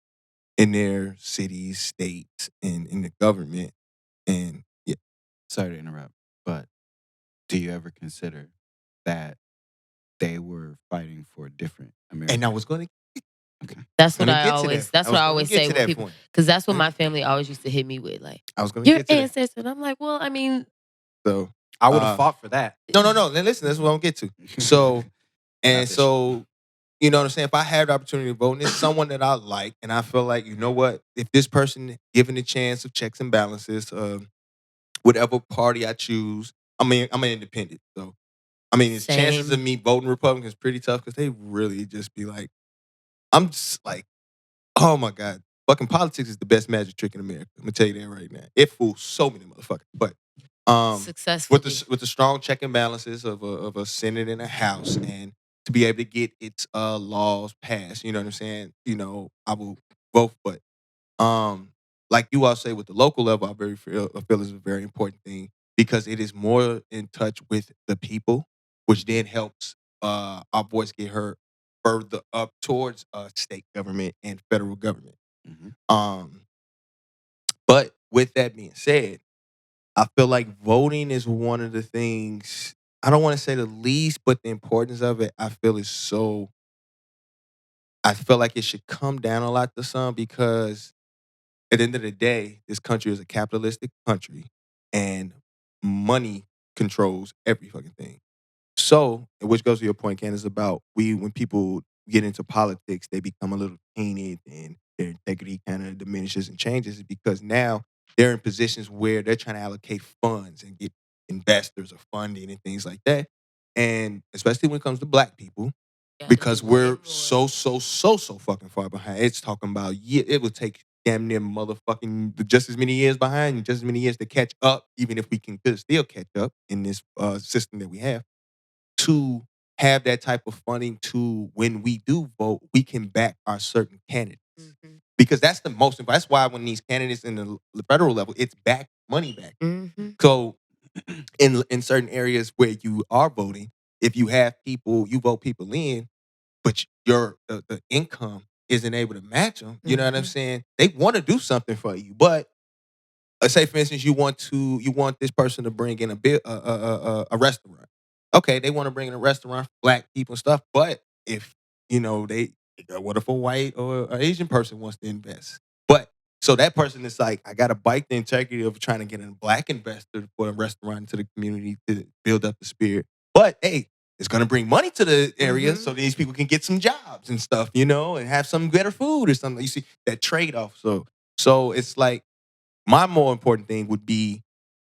in their cities, states, and in the government. And yeah, Sorry to interrupt, but do you ever consider that they were fighting for a different America? and I was going to Okay. That's what gonna I get to that. always. That's I what was I gonna always get say to when that people, point. because that's what Mhm. my family always used to hit me with, like I was gonna your get to that. ancestors. And I'm like, well, I mean, So I would have fought for that. no. Now listen, that's what I'm gonna get to. So and Not this so, you know what I'm saying? If I had the opportunity to vote, and it's someone that I like, and I feel like, you know what, if this person given the chance of checks and balances, whatever party I choose, I mean, I'm an independent, so I mean, his chances of same. me voting Republican is pretty tough because they really just be like, I'm just like, oh my God, fucking politics is the best magic trick in America. I'm gonna tell you that right now. It fools so many motherfuckers. But Successfully. with the strong check and balances of a Senate and a House, and to be able to get its laws passed, you know what I'm saying? You know, I will vote, but um, like you all say with the local level, I feel is a very important thing because it is more in touch with the people, which then helps our voice get heard further up towards state government and federal government. Mhm. But with that being said, I feel like voting is one of the things, I don't want to say the least, but the importance of it, I feel is so, I feel like it should come down a lot to some because at the end of the day, this country is a capitalistic country and money controls every fucking thing. So, which goes to your point, Candace, about when people get into politics, they become a little tainted and their integrity kind of diminishes and changes because now they're in positions where they're trying to allocate funds and get investors or funding and things like that. And especially when it comes to black people, Gotta do because way we're more. so fucking far behind. It's talking about it would take damn near motherfucking just as many years behind, just as many years to catch up, even if we can could still catch up in this system that we have to have that type of funding to when we do vote, we can back our certain candidates. Mhm. Because that's the most important. That's why when these candidates in the federal level, it's back money back. Mhm. So in certain areas where you are voting, if you have people, you vote people in, but your the income isn't able to match them, you know what I'm Mhm. saying? They want to do something for you, but say for instance, you want this person to bring in a restaurant. Okay, they want to bring in a restaurant for black people and stuff, but if you know what if a white or an Asian person wants to invest? But so that person is like, I got to bite the integrity of trying to get a black investor for a restaurant into the community to build up the spirit. But hey, it's gonna bring money to the area so Mhm. these people can get some jobs and stuff, you know, and have some better food or something. You see that trade off. So it's like my more important thing would be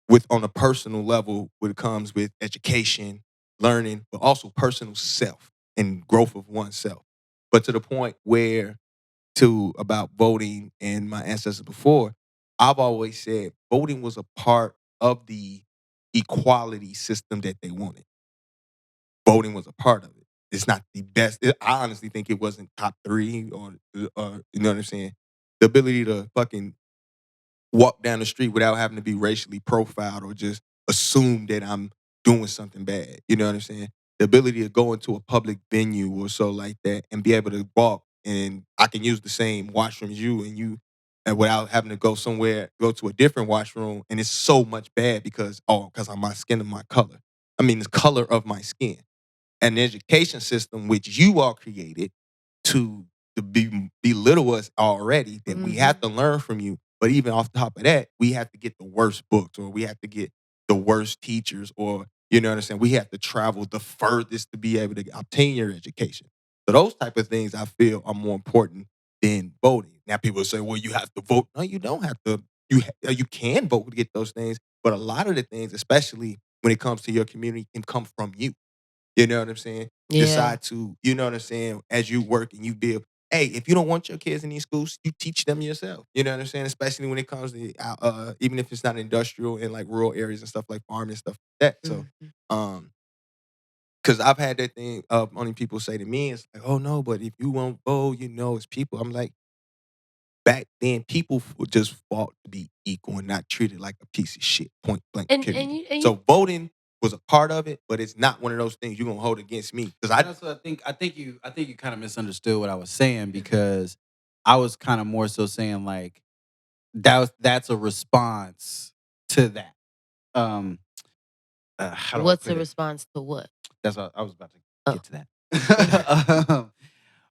with on a personal level when it comes with education, learning, but also personal self and growth of oneself. But to the point where to about voting and my ancestors before, I've always said voting was a part of the equality system that they wanted. Voting was a part of it. It's not the best. I honestly think it wasn't top three or you know what I'm saying. The ability to fucking walk down the street without having to be racially profiled or just assume that I'm doing something bad. You know what I'm saying? The ability to go into a public venue or so like that and be able to walk and I can use the same washroom as you and without having to go to a different washroom and it's so much bad because of my skin and my color. I mean the color of my skin. An education system which you all created to belittle us already that we have Mhm. to learn from you. But even off the top of that, we have to get the worst books or we have to get the worst teachers or you know what I'm saying? We have to travel the furthest to be able to obtain your education. So those type of things I feel are more important than voting. Now people say, well, you have to vote. No, you don't have to. You can vote to get those things, but a lot of the things, especially when it comes to your community, can come from you. You know what I'm saying? Yeah. Decide to, you know what I'm saying, as you work and you build. Hey, if you don't want your kids in these schools, you teach them yourself. You know what I'm saying? Especially when it comes to even if it's not industrial in like rural areas and stuff like farming and stuff like that. So Mhm. um because I've had that thing of only people say to me, it's like, oh no, but if you won't vote, you know it's people. I'm like, back then people were just fought to be equal and not treated like a piece of shit. Point blank. And Period. you So voting was a part of it, but it's not one of those things you're gonna hold against me because I think you kind of misunderstood what I was saying, because I was kind of more so saying like that's a response to that. How do I what's put a it? response to what? That's what I was about to Oh. get to that.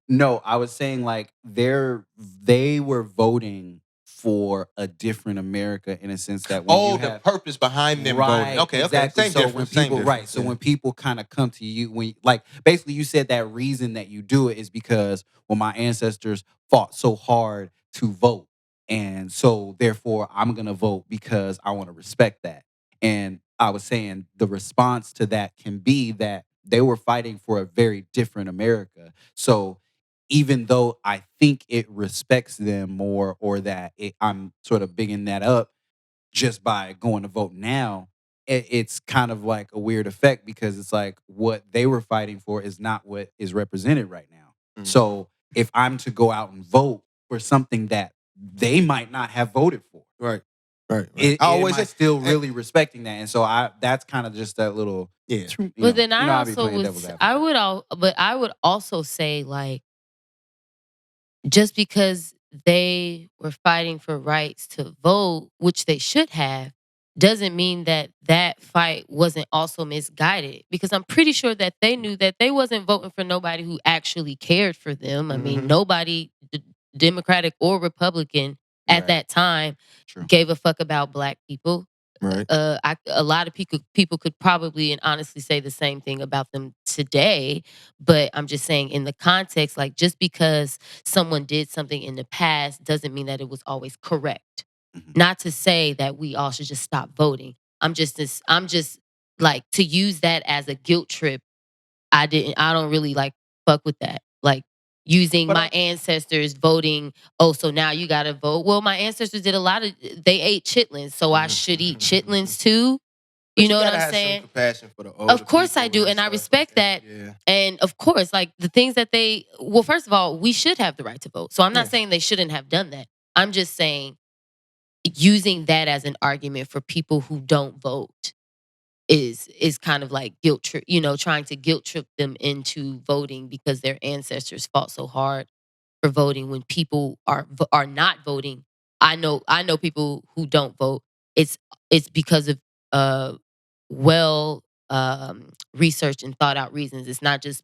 No, I was saying like they were voting for a different America, in a sense that when you the have purpose behind them voting. Okay, exactly. Same So when difference. Same people difference. so when people kind of come to you, when like basically you said that reason that you do it is because, well, my ancestors fought so hard to vote, and so therefore I'm gonna vote because I want to respect that. And I was saying the response to that can be that they were fighting for a very different America. So even though I think it respects them more, or that I'm sort of bigging that up just by going to vote now, it's kind of like a weird effect, because it's like what they were fighting for is not what is represented right now. Mhm. So if I'm to go out and vote for something that they might not have voted for, Right. Right. I always say still really respecting that. And so that's kind of just that little, yeah. But then I be also playing would devil's advocate. I would also say like just because they were fighting for rights to vote, which they should have, doesn't mean that that fight wasn't also misguided. Because I'm pretty sure that they knew that they wasn't voting for nobody who actually cared for them. I mean, Mhm. nobody, Democratic or Republican, at Right. that time True. gave a fuck about Black people. Right. A lot of people could probably and honestly say the same thing about them today. But I'm just saying, in the context, like just because someone did something in the past doesn't mean that it was always correct. Mhm. Not to say that we all should just stop voting. I'm just like, to use that as a guilt trip. I don't really like fuck with that. Like using But my ancestors voting, oh, so now you gotta vote. Well, my ancestors did a lot of they ate chitlins, so I should eat chitlins too. But You know what gotta I'm have some saying? compassion for the older Of course I people do, and I stuff respect that. Yeah. And of course, like the things that well, first of all, we should have the right to vote. So I'm not Yeah. saying they shouldn't have done that. I'm just saying using that as an argument for people who don't vote is kind of like guilt trip, trying to guilt trip them into voting because their ancestors fought so hard for voting when people are not voting. I know people who don't vote. It's because of uh well researched and thought out reasons. It's not just,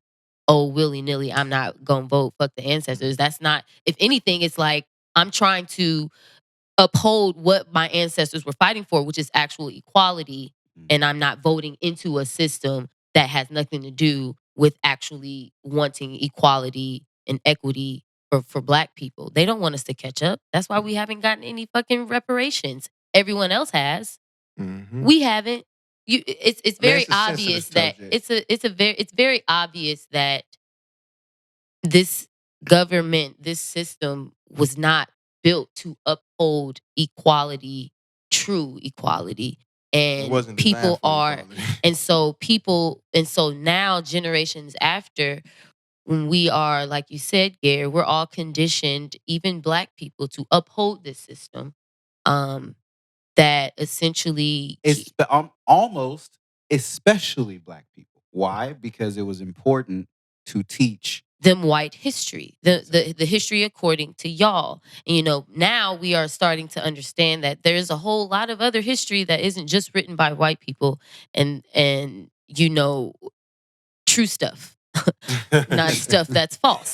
oh, willy nilly, I'm not gonna vote, fuck the ancestors. That's not, if anything, it's like I'm trying to uphold what my ancestors were fighting for, which is actual equality. And I'm not voting into a system that has nothing to do with actually wanting equality and equity for Black people. They don't want us to catch up. That's why we haven't gotten any fucking reparations. Everyone else has. Mhm. We haven't. It's I mean, very it's a sensitive obvious that subject. it's very obvious that this government, this system was not built to uphold equality, true equality. It And wasn't designed for equality. and so now generations after, when we are, like you said, Gary, we're all conditioned, even Black people, to uphold this system. Um, that essentially It's almost especially Black people. Why? Because it was important to teach them white history, the history according to y'all. And, now we are starting to understand that there's a whole lot of other history that isn't just written by white people, and true stuff, not stuff that's false.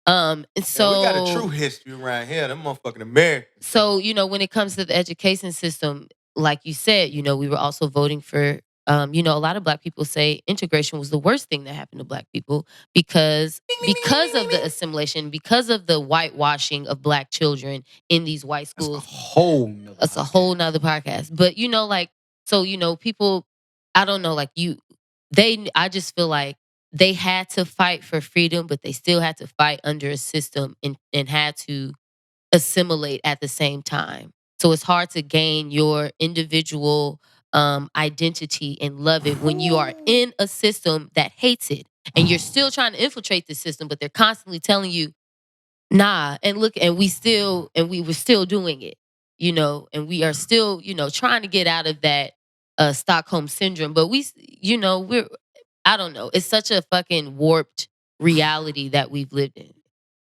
And so we got a true history around here. Them motherfucking Americans. So, when it comes to the education system, like you said, we were also voting for, a lot of Black people say integration was the worst thing that happened to Black people because of the assimilation, because of the whitewashing of Black children in these white That's a schools. whole nother That's a podcast. whole nother podcast. But people, I don't know, like I just feel like they had to fight for freedom, but they still had to fight under a system and had to assimilate at the same time. So it's hard to gain your individual identity and love it when you are in a system that hates it, and you're still trying to infiltrate the system, but they're constantly telling you Nah, and look, and we were still doing it, and we are still, trying to get out of that Stockholm syndrome. But I don't know. It's such a fucking warped reality that we've lived in.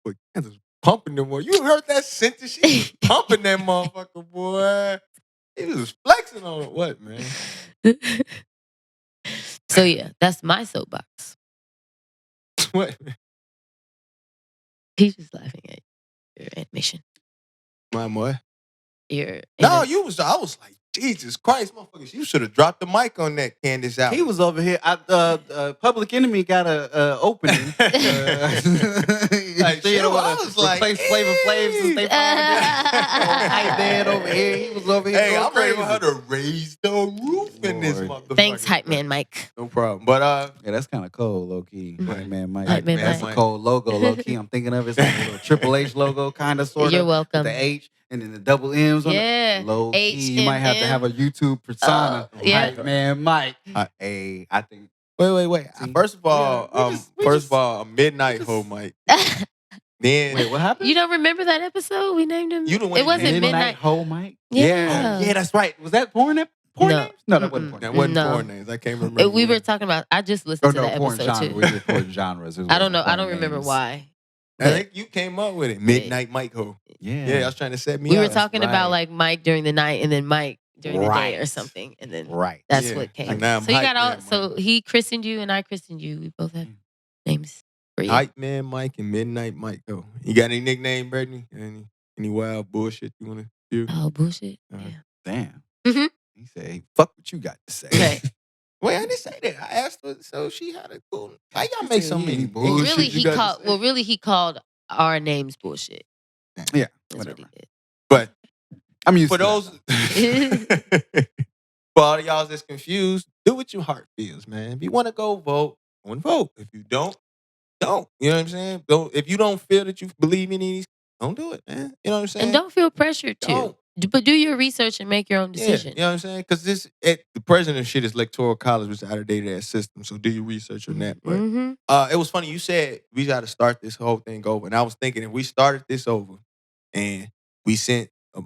But Kansas pumping them boy. You heard that sentence? She was pumping that motherfucker, boy. He was flexing on it. What, man? So yeah, that's my soapbox. What? He's just laughing at your animation. My boy. No, I was like, Jesus Christ, motherfuckers, you should have dropped the mic on that Candice out. He was over here. Public Enemy got a opening. Like, shit, I was like, replace Flavor Flav since they Hype Man over here. He was over here. Hey, going I'm ready for crazy. her to raise the roof in this Lord. motherfucker. Thanks, Hype Man Mike. No problem. But Yeah, that's kind of cold, low key. Hype Man Mike. Hype Man That's Mike. a cold logo, low key. I'm thinking of it's like a little Triple H logo, kind of, sort of. You're welcome. With the H and then the double M's on Yeah. it. Low key. You might have to have a YouTube persona. Yeah. Hype Man Mike. Hey, I think. wait. See? First of all, We just- a midnight hoe mic. Then Wait, what happened? You don't remember that episode? We named him. You the one It wasn't named him. midnight. Ho Mike? Yeah. Yeah, that's right. Was that porn names? No. No, that wasn't Mm-mm. porn that names. wasn't No. porn names. I can't remember. We were talking about. I just listened Or to no, that porn episode genre. too. We did porn genres. It I don't wasn't know. I porn don't remember names. why. I think you came up with it. Midnight Mike hoe. Yeah. Yeah, I was trying to set me We up. were talking about right. like Mike during the night and then Mike during the day or Right. something, and then Right. that's Yeah. what came. And now I'm So you Hype got all. Man So Mike. he christened you and I christened you. We both have names for you. Hype Man Mike and Midnight Mike hoe. You got any nickname, Brittany? Any wild bullshit you want to do? Oh bullshit. Uh-huh. Yeah. Damn. Mhm. He said, "Fuck what you got to say." Okay. Wait, I didn't say that. I asked her, so she had a cool. How y'all She make said so he many ain't bullshit? Really, you got to say? he called our names bullshit. Yeah. That's Whatever. what he did. But I'm used for to those, for all of y'all that's confused, do what your heart feels, man. If you want to go vote, go and vote. If you don't. You know what I'm saying? Don't. If you don't feel that you believe in these, don't do it, man. You know what I'm saying? And don't feel pressured to. Don't. But do your research and make your own decision. Yeah, you know what I'm saying? Because the president shit is electoral college, which is out of date ass system. So do your research on that. But Mhm. it was funny. You said we got to start this whole thing over, and I was thinking if we started this over, and we sent we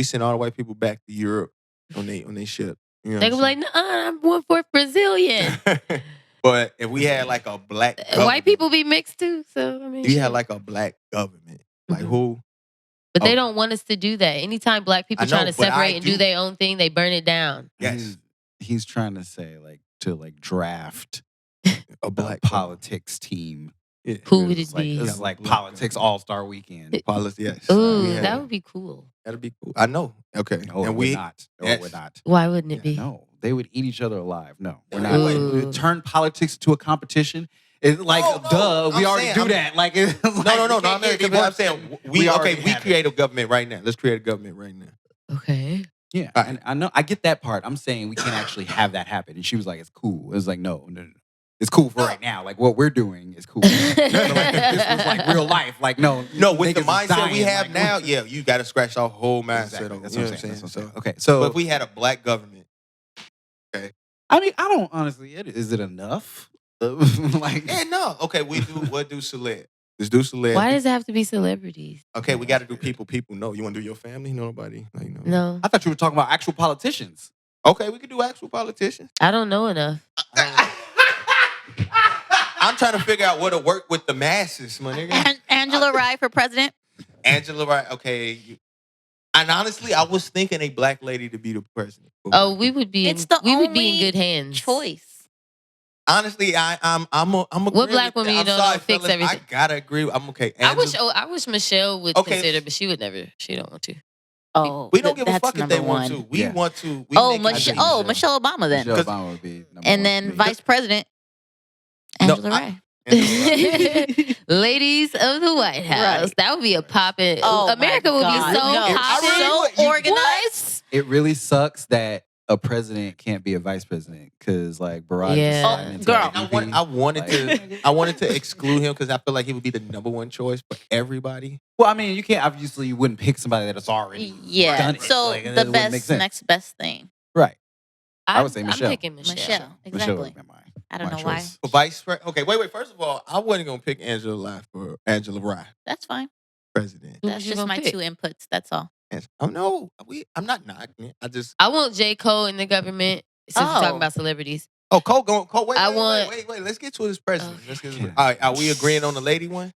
sent all the white people back to Europe on they ship. You know They what gonna be like, "Nah, I'm 1/4 Brazilian." but if we had like a black government, White people be mixed too. So I mean, we had shit. like a black government, like Mhm. who? But they Oh. don't want us to do that. Anytime black people I know, trying to but I separate and do do. their own thing, they burn it down. Yes, He's trying to say to draft a black politics team. Yeah. Who would It's it be? It's like Black politics government. all-star weekend. Policy, yes. Ooh, We had that it. would be cool. That'd be cool. I know. Okay. No, and it would not. No, yes. it would not. Why wouldn't it be? No, they would eat each other alive. No, we're Ooh. not. Ooh. Turn politics into a competition. It's like, No, duh, we I'm already saying, do I'm- that. Like, it's No, like, no, we no, can't no. get any Because I'm worse saying than we already have it. create a government right now. Let's create a government right now. Okay. Yeah, and I know, I get that part. I'm saying we can't actually have that happen. And she was like, "It's cool." It was like, no. It's cool for right now. Like what we're doing is cool. But, like, if this was like real life. Like no, No, with the niggas is mindset we dying, have like, now, yeah, you got to scratch our whole mindset. Exactly. Over, That's you what know I'm saying. That's what I'm saying. So, Okay, so but if we had a black government, I mean, I don't honestly. Is it enough? Like, yeah, no. Okay, we'll do celeb. Let's do celeb. Why does it have to be celebrities? Okay, we got to do people know. You want to do your family? Nobody. Like, no. No, I thought you were talking about actual politicians. Okay, we could do actual politicians. I don't know enough. I'm trying to figure out what to work with the masses, my nigga. Angela Rye for president. Angela, right? Okay. And honestly, I was thinking a black lady to be the president. Oh, we would be. It's the we would be in only good hands. Choice. Honestly, I'm What black woman you don't know fix everything? I gotta agree. I'm okay. I wish Michelle would Okay. consider, but she would never. She don't want to. Oh, we don't give a that's fuck if they number want one. to. We Yeah. want to. We Oh, make it Michelle. happen. Oh, Michelle Obama then, Michelle 'Cause- Obama would be number and one then for me. vice president No, Angela Rye. Ladies of the White House. Right. That would be a poppin'. Oh, America my would be God. so No. poppin'. So organized. It really sucks that a president can't be a vice president because like Barack Yeah. just signed Oh, into girl. like, I wanted Like- to. I wanted to exclude him because I feel like he would be the number one choice for everybody. Well, I mean, you can't obviously you wouldn't pick somebody that has already Yeah. done it. So Like, it the wouldn't make sense. next best thing. Right. I would say I'm Michelle. picking Michelle. Michelle Exactly. would have been mine. I don't My know why. choice. Okay, wait. First of all, I wasn't gonna pick Angela Rye for Angela Rye That's fine. president. Who That's was you just gonna my pick? 2 inputs. That's all. Oh no, I'm not knocking it. I want J. Cole in the government. Since we're talking Oh. about celebrities. Cole. Wait, I wait, want- wait, wait. Let's get to his president. Okay. Let's get. Yeah. All right, are we agreeing on the lady one?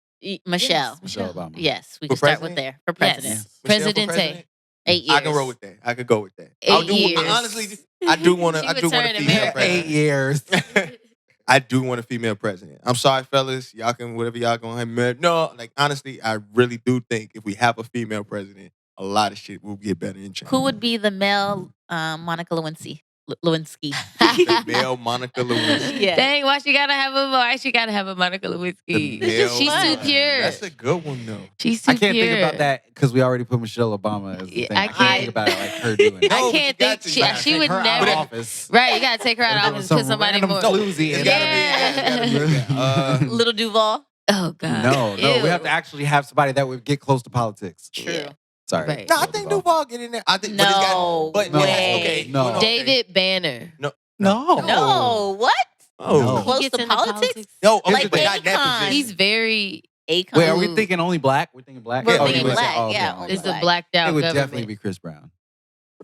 Michelle. Michelle Obama. Yes, we For can start with president? there. For Yes. president. Michelle for Presidente. president? 8 years. I can roll with that. I could go with that. 8 years. Honestly, I do want to. She I would do want turn a a female man. president. 8 years. I do want a female president. I'm sorry, fellas. Y'all can whatever y'all gonna have. No, like honestly, I really do think if we have a female president, a lot of shit will get better in change. Who would be the male Monica Lewinsky? Lewinsky. The male Monica Lewinsky? Yeah. Dang, why she gotta have a why she gotta have a Monica Lewinsky? The just She's fun. too pure. That's a good one though. She's too I can't pure. think about that because we already put Michelle Obama as the Yeah, thing. I I can't can't- think about it like her doing it. No, I but can't you got think to. You gotta she take would her out never. of office. Right, you gotta take her out of Doing office and some put somebody random more. floozy It's in gotta there. be. It's gotta be. Little Duval. Oh God. No, we Ew. have to actually have somebody that would get close to politics. True. Sorry. Right. No, I think Duval get in there. I think, No but No. okay. No. well, okay. David Banner. No. No. What? Oh, No. Close He gets to into politics? no, okay, Like but not that Akon. position. He's very. Akon. Wait, are we Ooh. thinking only black? We're thinking black? We're Yeah, thinking you would say- black. okay, Yeah. okay. only It's the black. blacked out It would government. definitely be Chris Brown.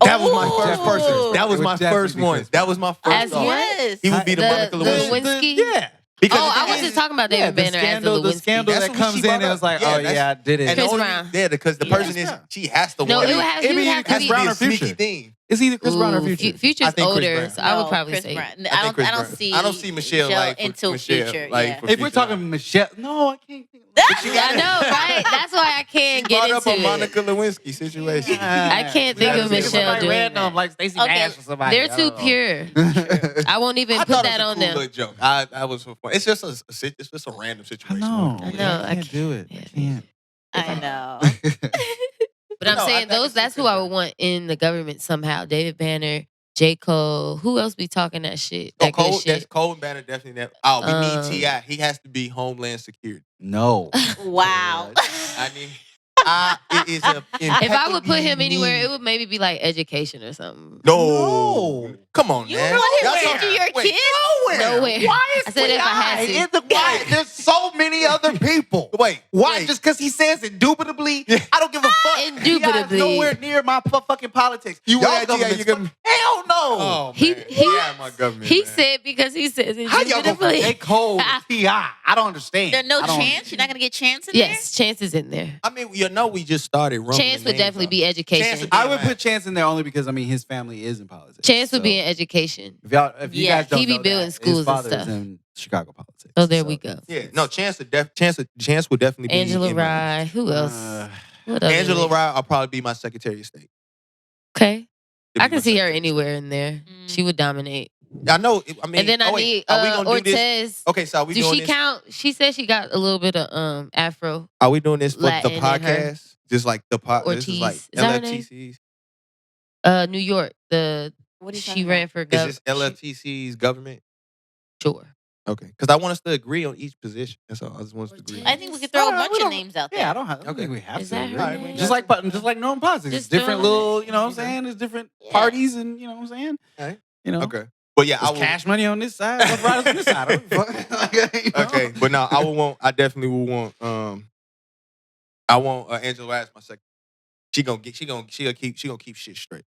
That was my first Ooh. person. That was It my would definitely first be one. Chris That was my first As thought. what? Yes. He would be the The- Monica the Lewinsky. Lewinsky? Yeah. Because Oh, the I thing wasn't is- talking about David Banner as the Lewinsky. scandal That's that what comes she in brought and it's up. like, Yeah, oh that's- yeah, I did And it. the Chris only, Brown. yeah, because the Yeah. person is she has to No, want it it. would have, It he would be have to Chris be. Brown be or a sneaky Future. thing. It's either Chris Brown or Ooh, Future. Future's I think Chris older, Brown. so I would No, probably Chris say. Brown. I I think don't Chris Brown. see. I don't see Michelle like for into Michelle, Future. like Yeah. for If we're Future. talking Michelle, no, I can't think. I know, right? That's why I She can't get brought into up a it. Monica Lewinsky situation. I can't think of Michelle doing that. like Stacey Okay. Dash or somebody. They're too pure. I won't even I put thought that it was on a cool them. little joke. I was for fun. It's just a random I situation. know. I know, I can't do it. I can't. I know. But I'm No, saying I can see that's who Chris I Brown. would want in the government somehow. David Banner, J. Cole. Who else be talking that shit? Oh, That good Cole, shit. that's Cole and Banner definitely. Oh, we Um, need T.I. He has to be Homeland Security. No. Wow. I need. It is a. If I would put him impeccably anywhere, it neat- would maybe be like education or something. No. Come on, You man. want him Y'all to talking- teach your wait, kids? Nowhere. Why is I said if I had to. in the why? There's so many other people. Wait. Why? wait. Just because he says indubitably? I don't give a fuck. Indubitably. He is nowhere near my fucking politics. You Y'all want T.I., government's you gonna- fuck- Hell no. Oh, He- man. he- Yeah, my government. He man. said because he says it. How y'all go from indubitably. J. Cole to T.I.? I don't understand. There's no I don't- chance. You're not gonna get Chance in Yes, Chance is in there. I mean, we just started. rumbling Chance would names definitely off. be education. Chance would be I would in put Chance in there only because I mean his family is in politics. Chance would So, be in education. If you Yeah. guys don't He be know building that, schools his and father stuff. is in Chicago politics. So there we go. Yeah, no, Chance would definitely be Angela in my- Rye. Who else? Uh, What other Angela names? Rye, I'll probably be my Secretary of State. Okay. She'd I be can my see her Secretary of anywhere in there. Mm. She would dominate. State. I know. I mean, And then I wait, need are we gonna do this? Ortiz. Okay, so are we Do doing she this? count? She said she got a little bit of Afro. Are we doing this for Latin the in her. podcast? Just like the podcast. This is like Ortiz. Is that her name? LFTC's. New York. What are you She talking ran about? for Is governor. this LFTC's government? Sure. Okay, because I want us to agree on each position. That's all. I just want us to agree. I think we could throw a No, bunch we of don't- names out there. Yeah, I don't Okay. think we have Is to. that her really. name? Just like normal politics. Just Different throwing little, it. you know what I'm saying? There's different Yeah. parties and you know what I'm saying? Alright. You know. Okay, but yeah, I There's will. cash money on this side, Rough Riders on this side. I don't give a fuck. Like, you know? Okay, but no, I definitely will want. I want Angela Rye as my second. She gonna keep shit straight.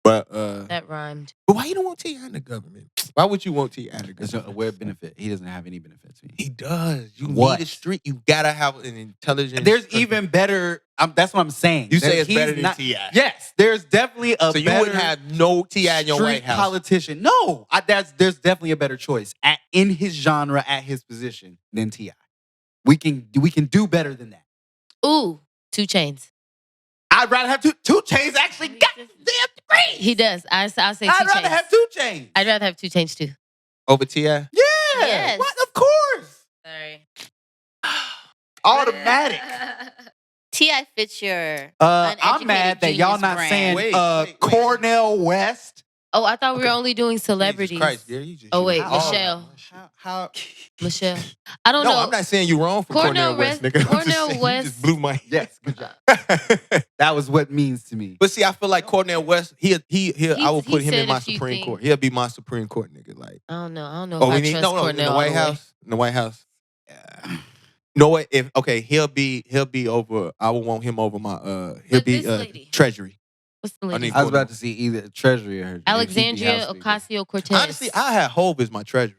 But That rhymed. but why you don't want T.I. in the government? Why would you want T.I. in the There's government? a weird benefit. He doesn't have any benefits. He does. You What? need a street. You gotta have an intelligent. There's even better. That's what I'm saying. You say That it's he's better than not- T.I. Yes, there's definitely a So you better wouldn't have no T.I. in your street White House. politician. No, there's definitely a better choice in his genre, at his position than T.I. We can do better than that. Ooh, 2 Chainz. I'd rather have two chains. Actually, goddamn great. He does. I'll say 2 I'd rather Chainz. have 2 chains. I'd rather have 2 Chainz too. Over T.I. Yeah. Yes. What? Of course. Sorry. Automatic. T.I. fits your I'm uneducated mad that y'all genius not brand. saying Wait. Cornell West. Oh, I thought we were only doing Jesus celebrities. Christ, Gary, you just Oh, wait, shooting all Michelle. out. How? Michelle. I don't No, know. I'm not saying you wrong for Cornel Cornel West, West- nigga. I'm Cornel just saying West- you just blew my. Yes, good job. That was what means to me. But see, I feel like Cornel West, I would put him said in my a few Supreme things. Court. He'll be my Supreme Court nigga. Like, I don't know. oh, if we I need trust no in Cornel the all White the way. House. In the White House. No way. If he'll be over. I would want him over my. He'll But be this lady. Treasury. What's the I lady? need I was about to see either Treasury or her. Alexandria Ocasio-Cortez. Honestly, I had Hove as my treasurer.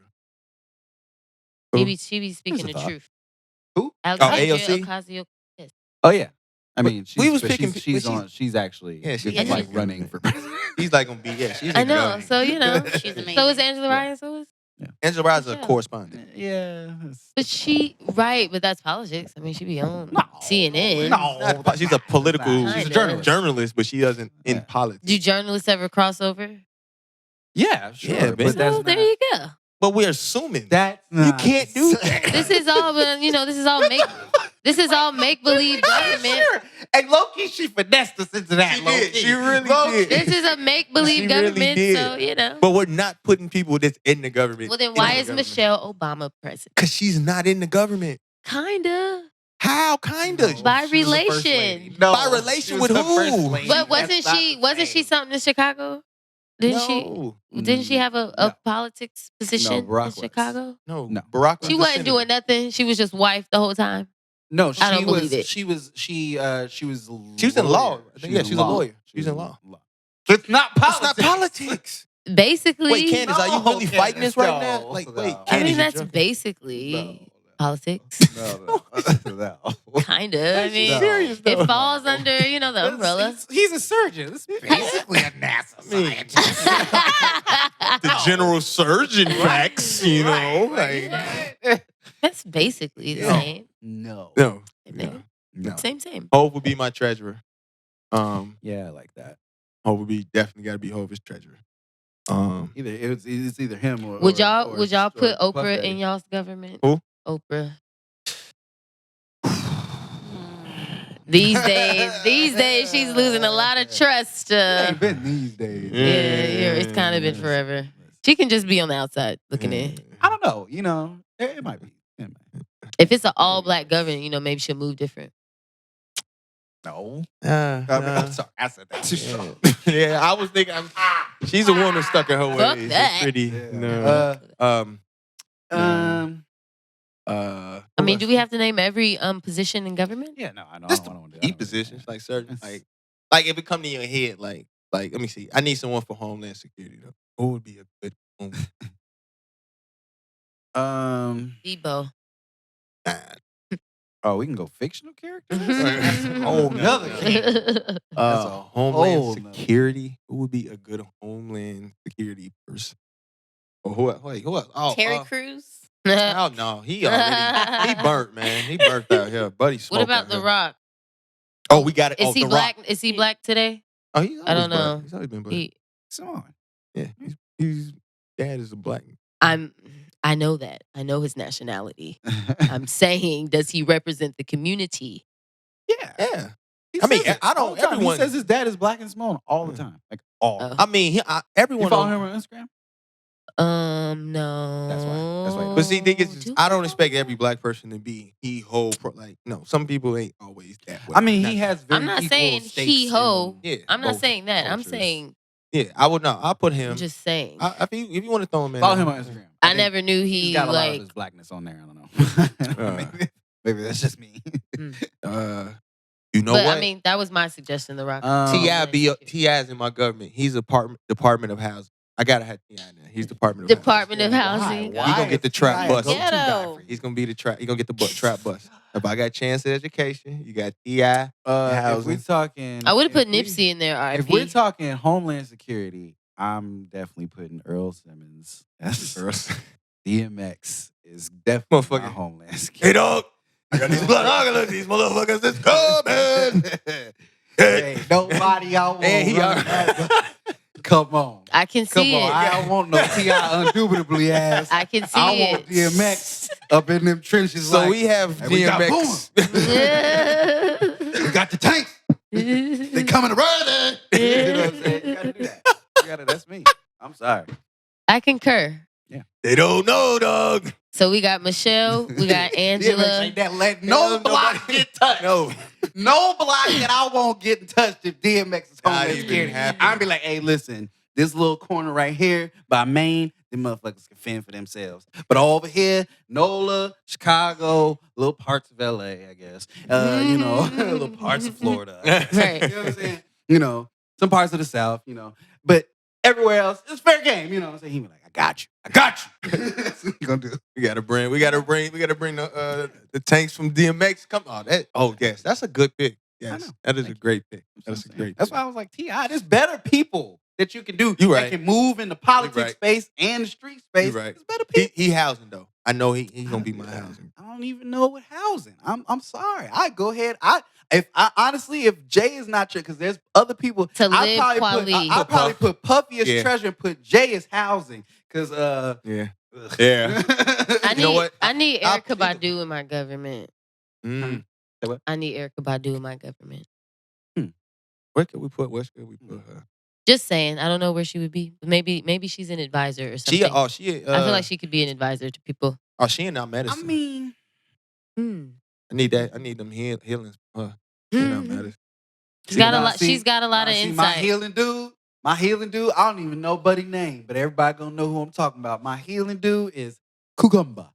She be speaking the thought. truth. Who? Alexandria AOC? Ocasio-Cortez. Oh yeah. I mean, we was but picking- She's but on. She's actually. Yeah, she like is. running for president. He's like gonna be. Yeah, she's. I in the know. government. So, you know. She's amazing. So is Angela Yeah. Ryan. So is. Angela Ryan's a Michelle. correspondent. Yeah. But but that's politics. I mean, she be on No. CNN. No. She's a political. She's a Kinda. journalist. but she doesn't in Yeah. politics. Do journalists ever cross over? Yeah, sure. Yeah, but bitch. that's So there not, you go. But we're assuming that you can't do that. This is all, this is all make believe government. Sure. And low-key, she finessed us into that. She did. low-key. She really Low-key. did. This is a make believe She really government. did. So But we're not putting people that's in the government. well, then why is Michelle Obama president? Because she's not in the government. Kinda. How? Kinda. No. By She was the first relation. lady. No, By relation she was with the who? first lady. But That's not the wasn't she same. something in Chicago? Didn't she? No. Didn't she have a No. politics position Barack in was. Chicago? No. No. Barack was She the wasn't senator. doing nothing. She was just wife the whole time. No, she I don't was. believe it. She was. She was. She was in law. I think, yeah, she was a lawyer. She was in law. It's not It's politics. not politics. Basically. Wait, Candace, are you really No, fighting this right now? no, Like, no. wait, I I Candace, mean, you that's drunk? basically politics. No. Kinda. I mean, No. Serious, it falls under, the umbrella. He's a surgeon. It's basically a NASA scientist. The general surgeon facts, you know. Like, That's basically the No. same. No. no. thing. No. Same. Hove would be my treasurer. Yeah, I like that. Hove would be definitely got to be Hove's treasurer. It's either him or. Would y'all or put Puff Oprah Daddy. in y'all's government? Who? Oprah. These days, she's losing a lot of trust. It ain't been these days. Yeah, it's kind of been forever. She can just be on the outside looking in. I don't know. It might be. It might. If it's an all black government, maybe she'll move different. No. I'm I'm sorry. I said that. yeah, I was thinking. She's a woman stuck in her Fuck ways. that. It's pretty. Yeah. No. I mean, do we have to name every position in government? Yeah, no, I know. Just I don't want to do key positions, like certain, like if it come to your head, like let me see. I need someone for Homeland Security though. Who would be a good Debo. Oh, we can go fictional characters. Mhm. Oh, another. That's a Homeland whole nother- Security. Who would be a good Homeland Security person? Or who else? Oh, Terry Crews. Oh no, he burnt, man. He burnt out here. Buddy What smoked about out The here. Rock? Oh, we got it. Is he The black? Rock. Is he black today? Oh, he's I don't always know. black. He's always been black. He, Come on. Yeah, he's dad is a black. I know that. I know his nationality. I'm saying, does he represent the community? Yeah. He I mean, says it I don't- all the time. everyone- He says his dad is black and Simone all the time, like all. Oh. I mean, everyone. You follow on- him on Instagram? No. That's why. But see, thing is, Do I don't I? expect every black person to be no. Some people ain't always that way. I mean, he has. Very I'm not equal saying stakes he ho. in Yeah, I'm not both saying that. I'm cultures. saying, Yeah, I would not. I'll put him. I'm just saying. If you want to throw him in, Follow him on Instagram. I think never knew He's he got a lot of like. his blackness on there. I don't know. Maybe that's just me. You know But what? I mean, that was my suggestion. The Rock. T.I.'s in my government. He's Department of Housing. I gotta have T.I. in there. He's Department of Department of Housing. Housing. He gonna get the trap bus. Ghetto. He's gonna be the trap. He gonna get the trap bus. If I got chance at education, you got T.I. If we're talking, I would have put if we- Nipsey in there. If we're R.I.P. talking Homeland Security, I'm definitely putting Earl Simmons. DMX is definitely my Motherfucker. Homeland Hey Security. dog, I got these blood oculars. These motherfuckers is coming. Hey, nobody out want And he running that. Come on. I can Come see on. it. I don't want no T.I. undubitably ass. I can see I it. want DMX up in them trenches. So like, we have "Hey, we got DMX. we got the tanks. They coming to run it. You know what I'm saying? You gotta do that. That's me. I'm sorry. I concur. They don't know, dog. So we got Michelle, we got Angela. DMX ain't that let no block get touched. No. No block that I won't get touched if DMX is Not home even security. happening. I'd be like, hey, listen, this little corner right here by Maine, them motherfuckers can fend for themselves. But over here, NOLA, Chicago, little parts of LA, I guess. Little parts of Florida. Right. You know what I'm saying? Some parts of the South, But everywhere else, it's fair game. You know what I'm saying? He be like, I got you. That's what he gonna do. We gotta bring the tanks from DMX. Come on. Yes, that's a good pick. Yes. That is a great pick. That's a great That's pick. why I was like, T.I., there's better people that you can do You that right. can move in the politics You right. space and the street space. You right. There's better people. He housing though. I know he gonna be my housing. I don't even know what housing. I'm sorry. I go ahead. If Jay is not your, because there's other people To live quality. I'll probably put Puffy as Yeah. treasure and put Jay as housing. Because Yeah. I You know need what? I need I'll Erica pick- Badu in my government. Mm. I need Erica Badu in my government. Where should we put her? Just saying. I don't know where she would be. But maybe she's an advisor or something. I I feel like she could be an advisor to people. she in our medicine. I mean, I need that. I need them healings. She in our medicine. She's got a now, lot. see- She's got a lot of see, my insight. healing dude, I don't even know buddy name, but everybody gonna know who I'm talking about. My healing dude is Cucumber.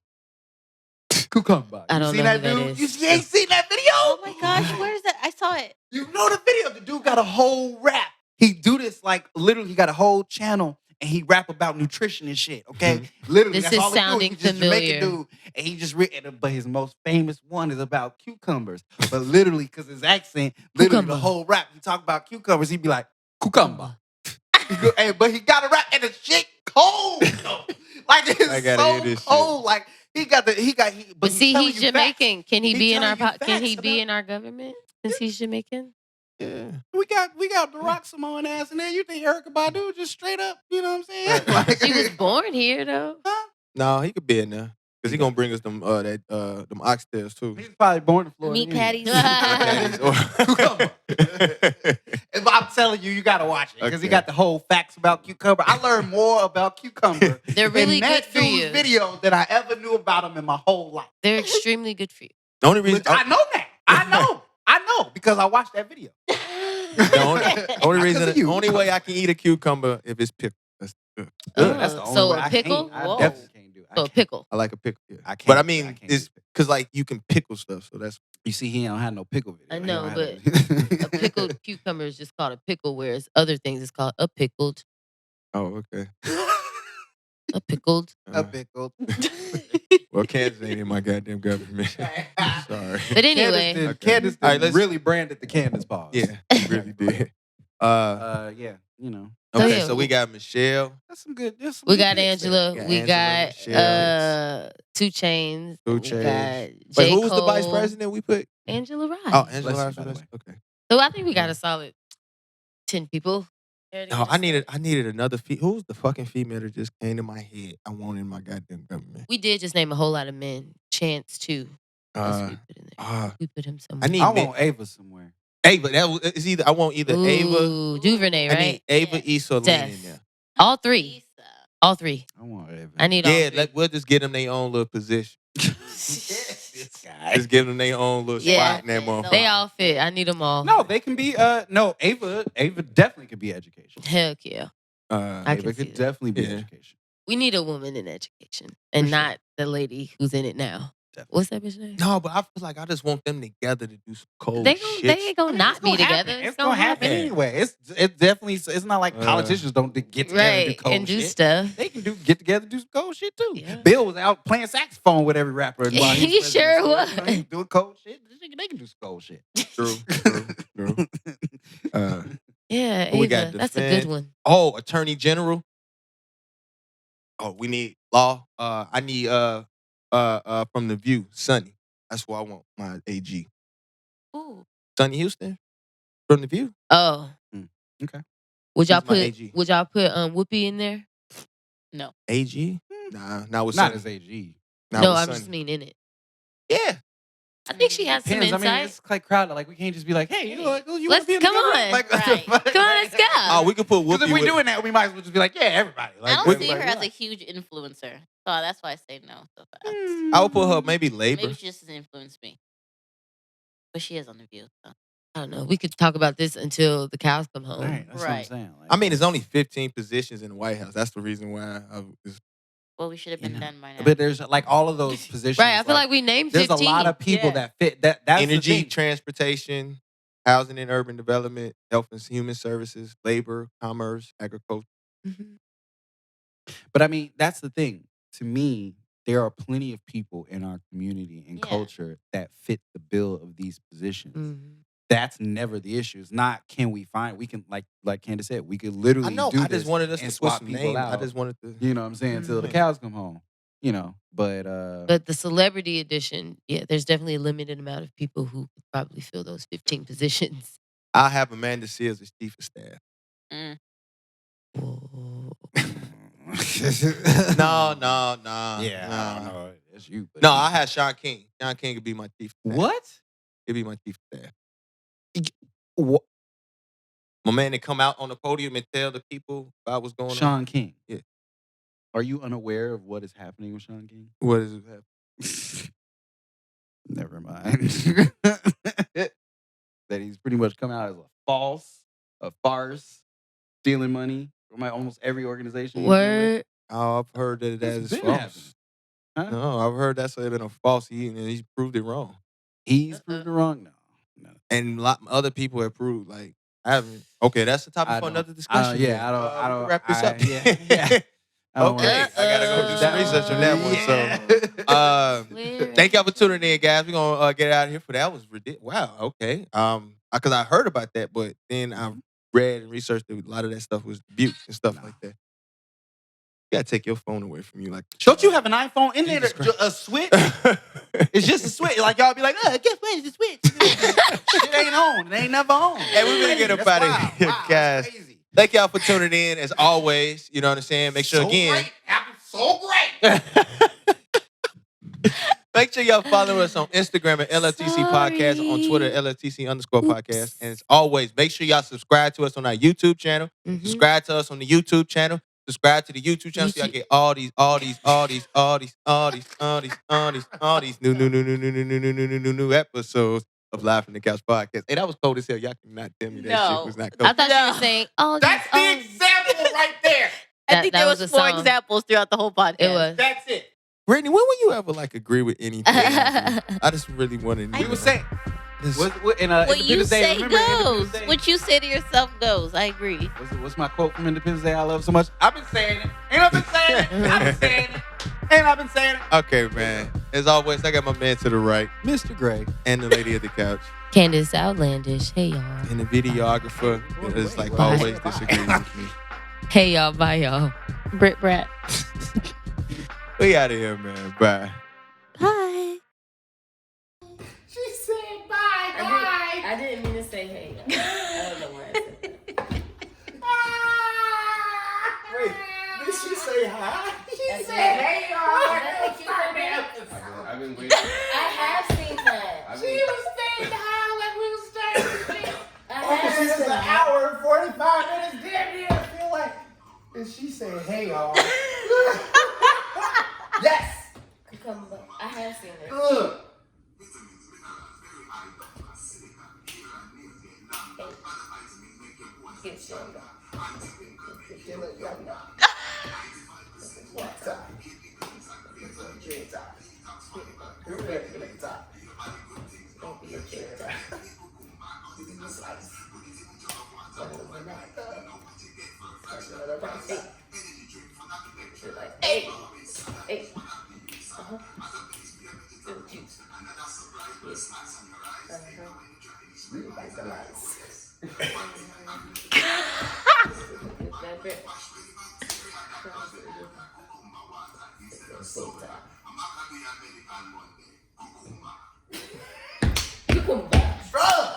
Cucumber. I You don't seen know that who that dude? is. You ain't seen that video? Oh my gosh, where is that? I saw it. You know the video. The dude got a whole rap. He do this like literally. He got a whole channel and he rap about nutrition and shit. Okay, literally. This that's is all he do. sounding He's just Jamaican familiar. dude, and he just written. But his most famous one is about cucumbers. But literally, because his accent, literally Cucumber. the whole rap, he talk about cucumbers. He'd be like cucumber. But he got a rap and the shit cold. though. Like it's I gotta hear so this shit. cold. Like But see, telling he's you facts. Jamaican. Can he He be in our? telling you Can he facts be about- in our government since he's Jamaican? Yeah. We got the Rock Samoan ass in there. You think Erica Badu just straight up? You know what I'm saying? Like, She was born here though. No, he could be in there. Because he gonna bring us them them oxtails too. He's probably born in Florida. Meat anyway. patties. But I'm telling you, you gotta watch it because he Okay. got the whole facts about cucumber. I learned more about cucumber They're really in that good for dude's you. video than I ever knew about him in my whole life. They're extremely good for you. The only reason Look, I know that. I know because I watched that video. the only Because reason of you. only way I can eat a cucumber if it's pickled. That's good. That's the only So way a I pickle? can't. I Whoa. definitely can't do it. I So a can't. pickle. I like a pickle. Yeah. I can't. But I I mean, can't it's do pickle. because like you can pickle stuff, so that's You see, he don't have no pickle video. I He know, don't have A pickled cucumber is just called a pickle, whereas other things is called a pickled. oh okay. A pickled. a pickle. Well, Kansas ain't in my goddamn government. Sorry. But anyway, Candace, Okay. Candace All right, let's- really branded the Candace pause. Yeah, he really did. Yeah, you know. So, Okay, yeah, so we got Michelle, That's some good. That's some we good got picks there. Angela. Yeah, We Angela, got Michelle. 2 Chainz. Two We Chainz. got Wait, J. who was the vice Cole, president we put? Angela Rye. Oh, Angela. Bless you, by the Rossi. Okay. So I think we got a solid 10 people. No, I needed another who's the fucking female that just came to my head? I want in my goddamn government. We did just name a whole lot of men. Chance too. That's what we put in there. We put him somewhere. I need I want Ava somewhere. Ava. It's either I want either Ava. Ooh, Duvernay, I right? need Ava, Issa, or Lynn Death. in there. All three. All three. I want Ava. I need all Yeah, three. we'll just get them their own little position. This guy. Just give them their own little Yeah. spot in that motherfucker. They all fit. I need them all. No, they can be. No, Ava definitely could be education. Heck yeah. I can Ava see could that. definitely be Yeah. education. We need a woman in education and For sure. not the lady who's in it now. Definitely. What's that bitch name? No, but I feel like I just want them together to do some cold They shit. ain't gonna not be together. It's gonna happen anyway. It's definitely. It's not like politicians don't get together and do Right. cold And do shit. stuff. They can get together, do some cold shit too. Yeah. Bill was out playing saxophone with every rapper. while He was sure president. was. You know, he doing cold shit. They can do some cold shit. True. Yeah, Who we got? Ava. That's a good Defend. one. Attorney General. Oh, we need law. I need from the View, Sonny. That's what I want. My AG, Ooh. Sonny Houston, from the View. Oh. Okay. Would y'all He's my put AG. Whoopi in there? AG? Nah, not with Not Sonny. as AG. Not No, with I Sonny. just mean in it. Yeah. I think she has some Depends. insight. I mean, it's like crowded. Like we can't just be like, hey, you Let's- want to be in the come government? on. Like, Right. Come on, let's go. Oh, we could put Because Whoopi if we're with. doing that, we might as well just be like, yeah, everybody. I Like, don't see her everybody as a like. huge influencer, so that's why I say no so fast. I would put her maybe labor. Maybe she just doesn't influence me, but she is on the View. So. I don't know. We could talk about this until the cows come home. Right, that's what I'm Right. saying. Like, I mean, there's only 15 positions in the White House. That's the reason why I was. Well, we should have you been know. done by now. But there's like all of those positions. Right. I feel like we named there's 15. a lot of people Yeah. that fit that. That's the Energy, thing. transportation, housing and urban development, health and human services, labor, commerce, agriculture. Mhm. But I mean, that's the thing. To me, there are plenty of people in our community and Yeah. culture that fit the bill of these positions. Mhm. That's never the issue. It's not can we find. We can like Candace said, we could literally I know. do I this just wanted us to and switch swap some people names. out. I just wanted to. You know what I'm saying? Till the cows come home. You know, but But the celebrity edition, yeah, there's definitely a limited amount of people who could probably fill those 15 positions. I'll have Amanda Seals as chief of staff. Mm. Whoa. No. Yeah, I don't know. It's you. But No, I had Sean King. Sean King could be my chief of staff. What? He'd be my chief of staff. What? My man to come out on the podium and tell the people about what's going on. Sean King. Yeah. Are you unaware of what is happening with Sean King? What is it happening? Never mind. That he's pretty much come out as a farce, stealing money from almost every organization. he's been with. Word. Oh, I've heard that that It's is been false. happening. Huh? No, I've heard that's been a false. And he's proved it wrong. He's proved it wrong. No. And other people have proved like I haven't. Okay, that's the topic for another discussion. Yeah, I don't. we can wrap this up. Yeah. I don't Okay, wanna- I gotta go do some research on that one. So, Weird. thank y'all for tuning in, guys. We're gonna get out of here for that. Was ridiculous. Wow. Okay. Because I heard about that, but then I read and researched that a lot of that stuff was abuse and stuff like that. You gotta take your phone away from you, like. Don't you have an iPhone in there? Jesus Christ. A switch? It's just a switch. Like y'all be like, guess what? It's a switch. Shit ain't on. It ain't never on. Hey, we better get up out of here, guys. That's crazy. Thank y'all for tuning in as always. You know what I'm saying? Make sure So again. great. Happened so great. Make sure y'all follow us on Instagram at LFTC Podcast, on Sorry. Twitter, LFTC_podcast. And as always, make sure y'all subscribe to us on our YouTube channel. Mhm. Subscribe to us on the YouTube channel. Subscribe to the YouTube channel so y'all get all these new episodes of Live from the Couch podcast. Hey, that was cold as hell. Y'all cannot tell me that No. shit was not cold. I thought you were saying, oh, That's the example right there. I That- think that there was was a 4 song. examples throughout the whole podcast. It was. That's it. Brittany, when will you ever like agree with anything? I just really want to know. We were saying. This- What What you Independence Day, say remember Independence goes. Day? What you say to yourself goes. I agree. What's my quote from Independence Day I love so much? I've been saying it. Ain't I been saying it? I've been saying it. Ain't I been saying it? Okay, man. As always, I got my man to the right Mr. Gray. and the lady at the couch. Candace Outlandish. Hey, y'all. And the videographer is like Bye. always disagreeing with me. Hey, y'all. Bye, y'all. Brit Brat. We out of here, man. Bye. Bye. She said bye. I didn't mean to say hey. I don't know why I said that. Wait, did she say hi? She said, hey, y'all. That's what you said. I've been waiting. I have seen that. She was saying hi like we was starting. I have This is seen an that. hour and 45 minutes. Damn near. I feel like. And she said, hey, y'all. Yes. Come back. I have seen it. Look. Get stronger. Hey. Hey. Uh-huh. Little juice. Yes. Uh-huh. Like the lights. That bit.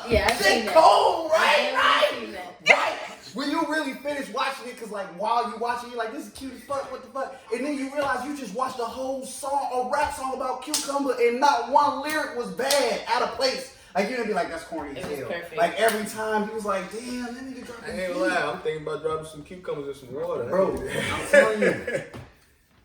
Yeah, I've seen Shit that. cold, I've right? definitely seen that. Right. When you really finish watching it, cause like while you watching, you're like, this is cute as fuck, what the fuck? And then you realize you just watched a whole song, a rap song about cucumber, and not one lyric was bad, out of place. Like you're gonna be like, that's corny as It was hell. perfect. Like every time he was like, damn, that nigga dropped I ain't gonna lie, I'm thinking about dropping some cucumbers in some water. Bro, I'm telling you.